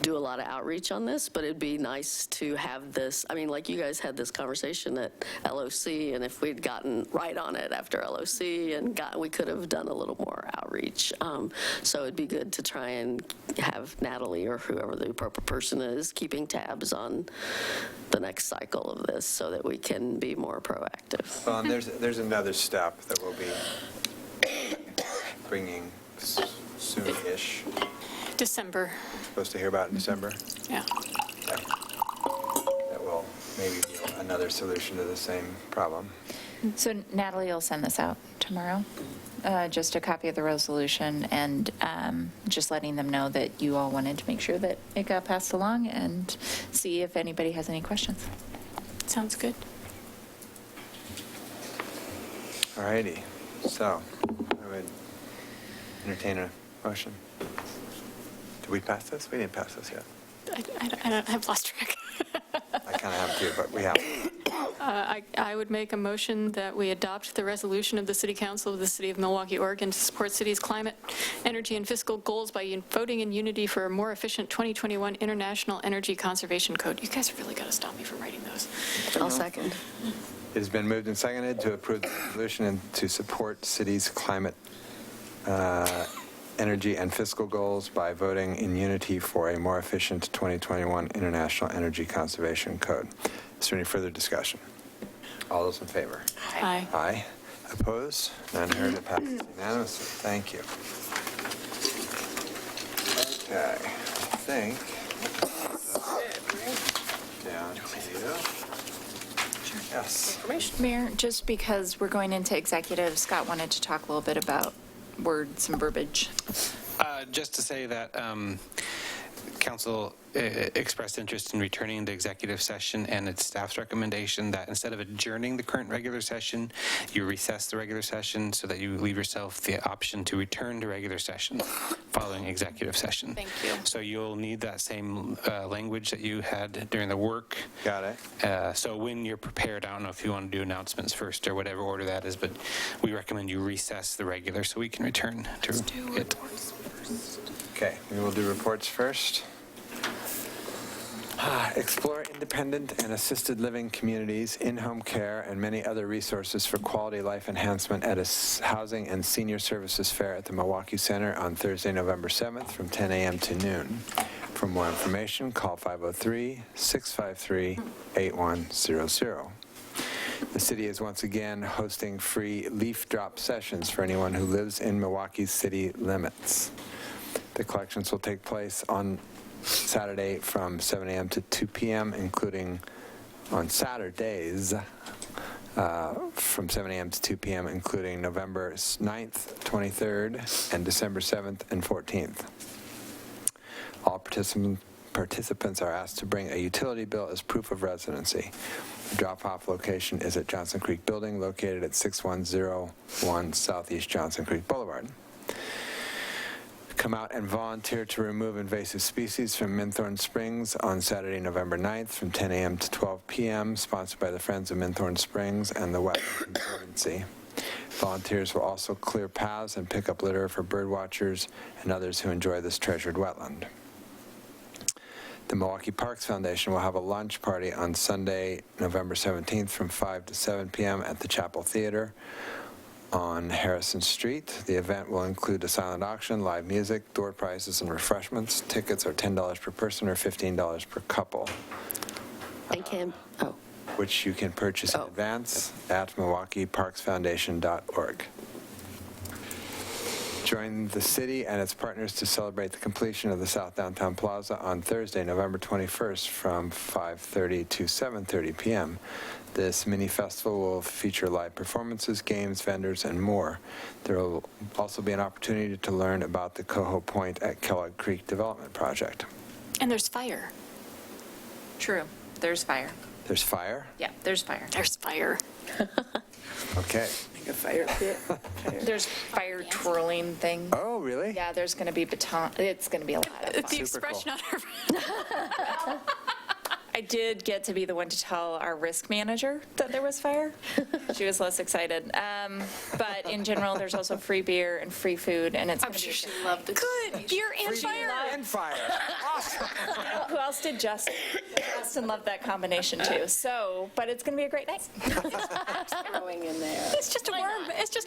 do a lot of outreach on this, but it'd be nice to have this, I mean, like you guys had this conversation at LOC, and if we'd gotten right on it after LOC we could have done a little more outreach. So it'd be good to try and have Natalie or whoever the appropriate person is keeping tabs on the next cycle of this so that we can be more proactive. Well, and there's another step that we'll be bringing soon-ish. December, Supposed to hear about in December. yeah. Okay. That will maybe be another solution to the same problem. So Natalie will send this out tomorrow, just a copy of the resolution, and just letting them know that you all wanted to make sure that it got passed along and see if anybody has any questions. Sounds good. All righty. So I would entertain a motion. Did we pass this? We didn't pass this yet. I've lost track. I kind of have too, but we have. I would make a motion that we adopt the resolution of the City Council of the City of Milwaukee, Oregon to support city's climate, energy, and fiscal goals by voting in unity for a more efficient 2021 International Energy Conservation Code. You guys have really got to stop me from writing those. I'll second. It has been moved and seconded to approve the resolution and to support city's climate, energy, and fiscal goals by voting in unity for a more efficient 2021 International Energy Conservation Code. Is there any further discussion? All those in favor? Aye. Aye. Opposed? None heard. It passes unanimously. Thank you. Okay. I think down to you. Yes. Mayor, just because we're going into executive, Scott wanted to talk a little bit about words and verbiage. Just to say that council expressed interest in returning to executive session, and its staff's recommendation that instead of adjourning the current regular session, you recess the regular session so that you leave yourself the option to return to regular session following executive session. Thank you. So you'll need that same language that you had during the work. Got it. So when you're prepared, I don't know if you want to do announcements first or whatever order that is, but we recommend you recess the regular so we can return to it. Okay, we will do reports first. Explore independent and assisted living communities, in-home care, and many other resources for quality life enhancement at a housing and senior services fair at the Milwaukee Center on Thursday, November 7th from 10 a.m. to noon. For more information, call 503-653-8100. The city is once again hosting free leaf drop sessions for anyone who lives in Milwaukee's city limits. The collections will take place on Saturday from 7 a.m. to 2 p.m., including on Saturdays from 7 a.m. to 2 p.m., including November 9th, 23rd, and December 7th and 14th. All participants are asked to bring a utility bill as proof of residency. The drop-off location is at Johnson Creek Building, located at 6101 Southeast Johnson Creek Boulevard. Come out and volunteer to remove invasive species from Minthorn Springs on Saturday, November 9th from 10 a.m. to 12 p.m., sponsored by the Friends of Minthorn Springs and the Wetland Conservancy. Volunteers will also clear paths and pick up litter for bird watchers and others who enjoy this treasured wetland. The Milwaukee Parks Foundation will have a lunch party on Sunday, November 17th from 5 to 7 p.m. at the Chapel Theater on Harrison Street. The event will include a silent auction, live music, door prizes, and refreshments. Tickets are $10 per person or $15 per couple. And which you can purchase in advance at MilwaukeeParksFoundation.org. Join the city and its partners to celebrate the completion of the South Downtown Plaza on Thursday, November 21st from 5:30 to 7:30 p.m. This mini festival will feature live performances, games, vendors, and more. There will also be an opportunity to learn about the Coho Point at Kellogg Creek Development Project. And there's fire. True, there's fire. There's fire? Yeah, there's fire. There's fire. Okay. Like a fire pit. There's fire twirling thing. Oh, really? Yeah, there's going to be baton, it's going to be a lot of fun. The expression on her. I did get to be the one to tell our risk manager that there was fire. She was less excited. But in general, there's also free beer and free food, and it's I'm going to sure be she loved the Good, beer and Free fire. and fire. Awesome. Who else did Justin? Justin loved that combination too. So, but it's going to be a great night. Throwing in there. It's just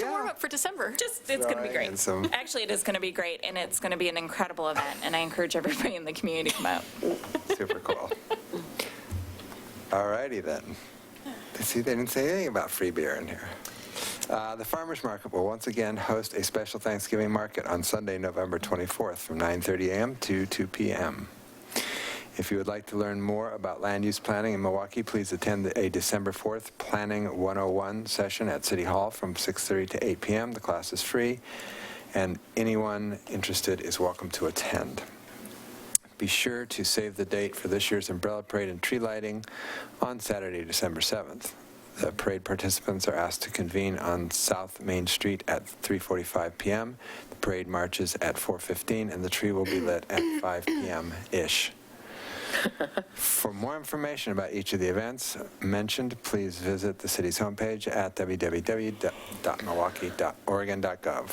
a warm up for December. It's going to be Throwing great. in some- Actually, it is going to be great, and it's going to be an incredible event, and I encourage everybody in the community to come out. Super cool. All righty then. See, they didn't say anything about free beer in here. The Farmers Market will once again host a special Thanksgiving market on Sunday, November 24th from 9:30 a.m. to 2 p.m. If you would like to learn more about land use planning in Milwaukee, please attend a December 4th Planning 101 session at City Hall from 6:30 to 8 p.m. The class is free, and anyone interested is welcome to attend. Be sure to save the date for this year's umbrella parade and tree lighting on Saturday, December 7th. The parade participants are asked to convene on South Main Street at 3:45 p.m. The parade marches at 4:15, and the tree will be lit at 5 p.m.-ish. For more information about each of the events mentioned, please visit the city's homepage at www.milwaukee.oregon.gov.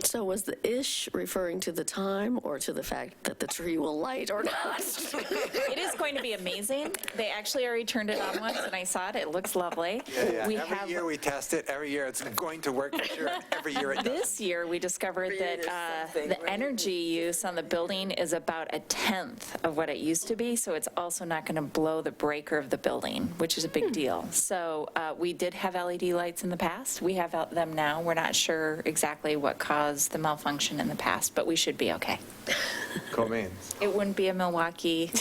So was the ish referring to the time or to the fact that the tree will light or not? It is going to be amazing. They actually already turned it on once, and I saw it. It looks lovely. We Every have- year we test it. Every year it's going to work for sure. Every year it does. This year, we discovered that the energy use on the building is about 1/10 of what it used to be, so it's also not going to blow the breaker of the building, which is a big deal. So we did have LED lights in the past. We have them now. We're not sure exactly what caused the malfunction in the past, but we should be okay. Cool beans. It wouldn't be a Milwaukee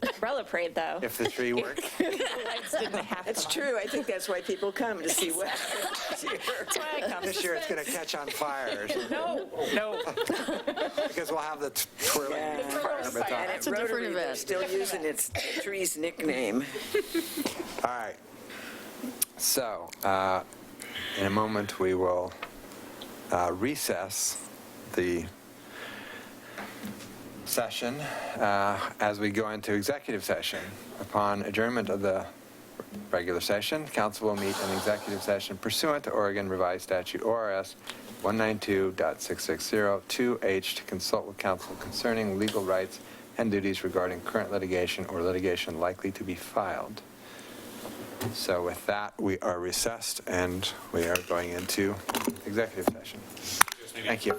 umbrella parade, though. If the tree worked. The lights didn't have That's them on. true. I think that's why people come to see what happens here. That's why I come. This year it's going to catch on fire or something. No. Because we'll have the twirling fire And baton. it's a different Rotary, they're event. still using its tree's nickname. All right. So, in a moment, we will recess the session as we go into executive session. Upon adjournment of the regular session, council will meet in executive session pursuant to Oregon Revised Statute ORS 192.660(2H) to consult with counsel concerning legal rights and duties regarding current litigation or litigation likely to be filed. So with that, we are recessed and we are going into executive session. Thank you.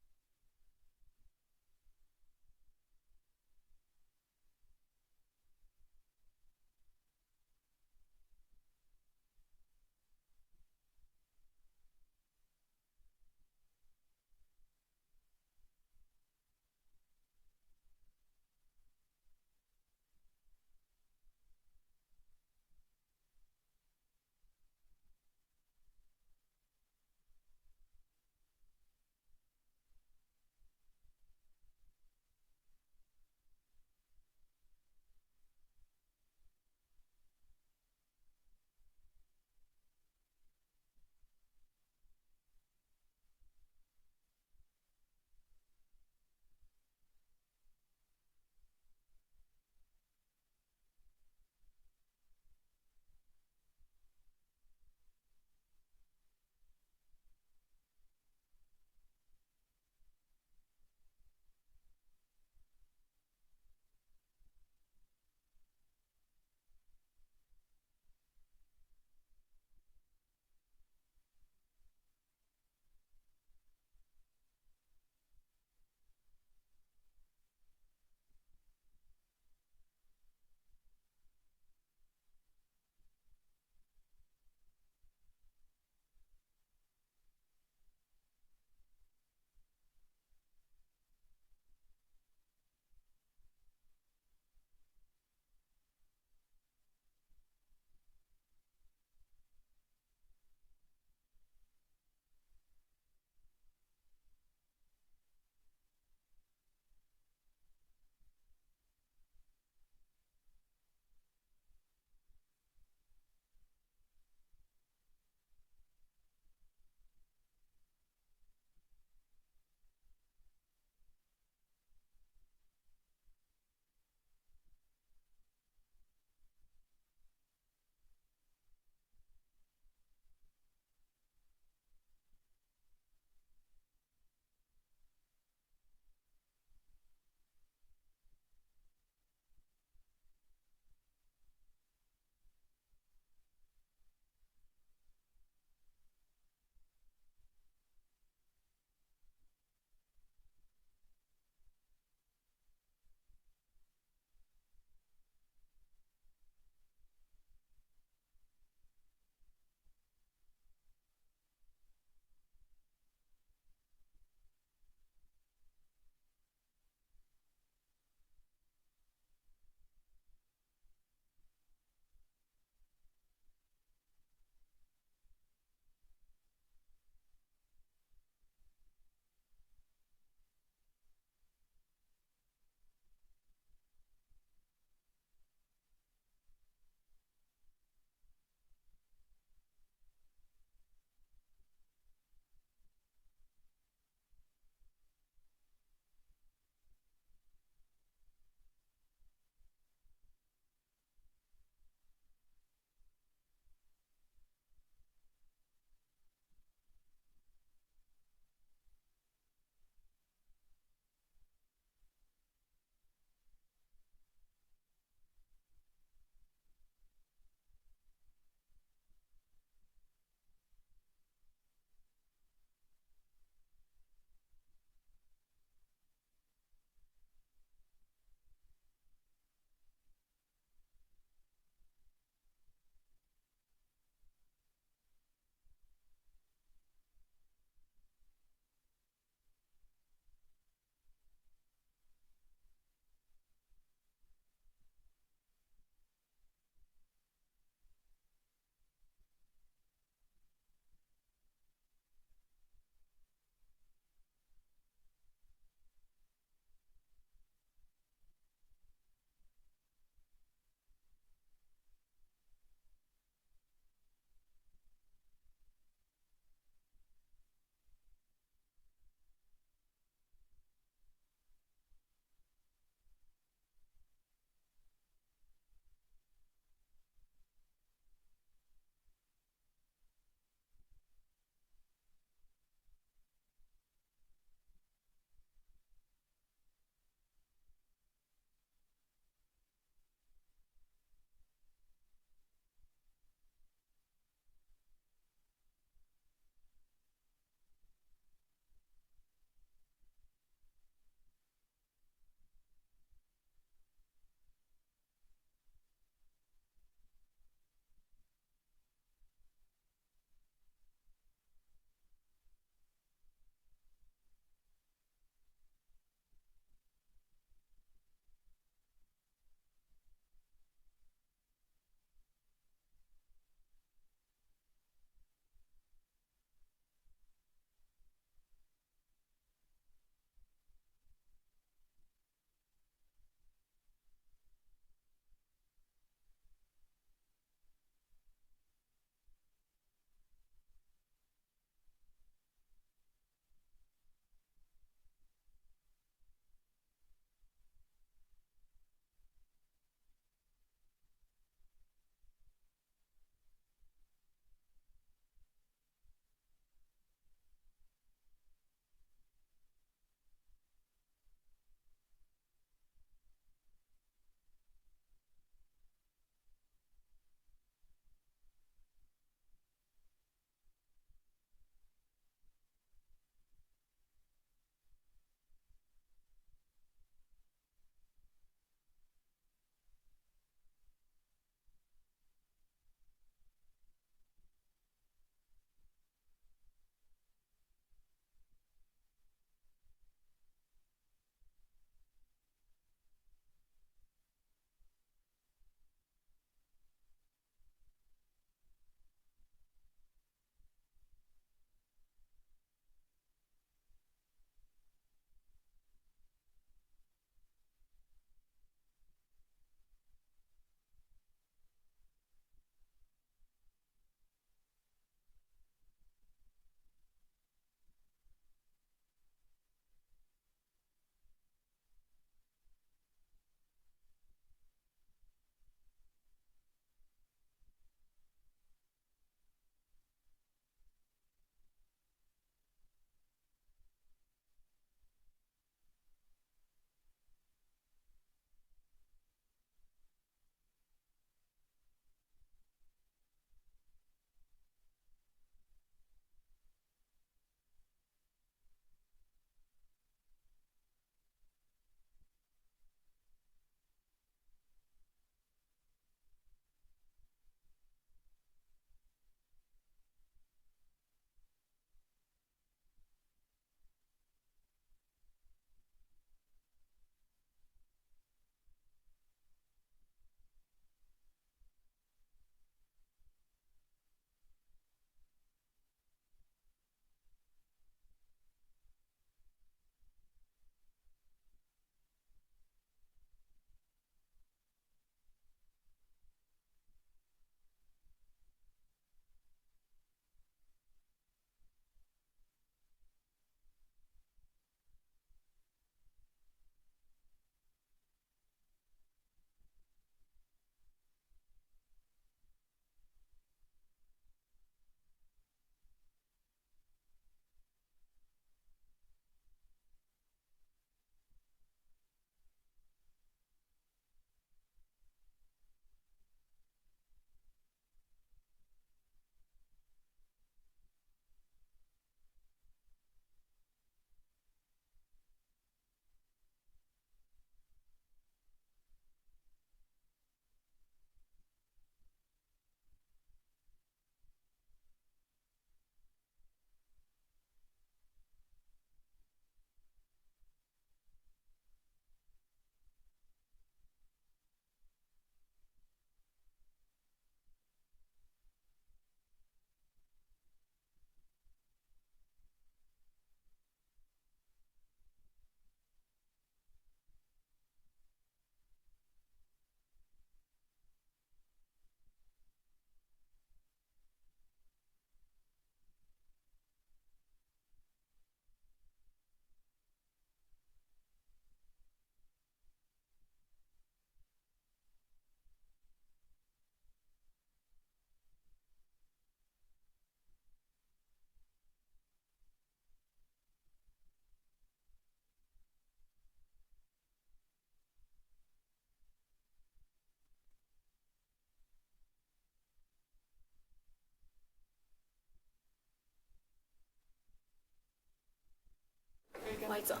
Lights on.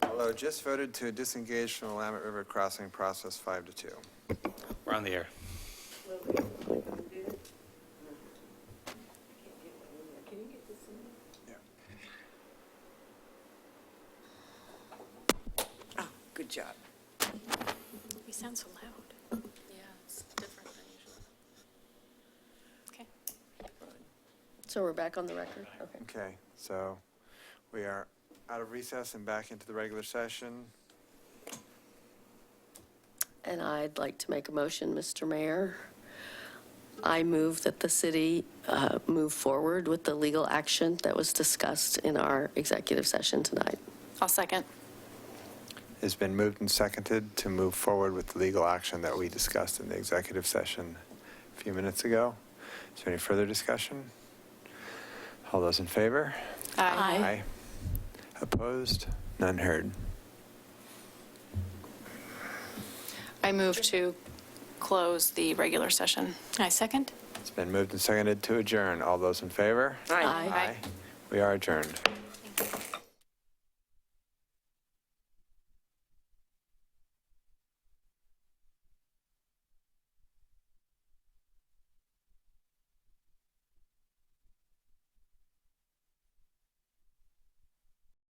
Although just voted to disengage from the Willamette River crossing process 5-2. We're on the air. Oh, good job. We sound so loud. Yeah, it's different than usual. Okay. So we're back on the record? Okay. Okay, so we are out of recess and back into the regular session. And I'd like to make a motion, Mr. Mayor. I move that the city move forward with the legal action that was discussed in our executive session tonight. I'll second. It's been moved and seconded to move forward with the legal action that we discussed in the executive session a few minutes ago. Is there any further discussion? All those in favor? Aye. Opposed? None heard. I move to close the regular session. I second. It's been moved and seconded to adjourn. All those in favor? Aye. We are adjourned.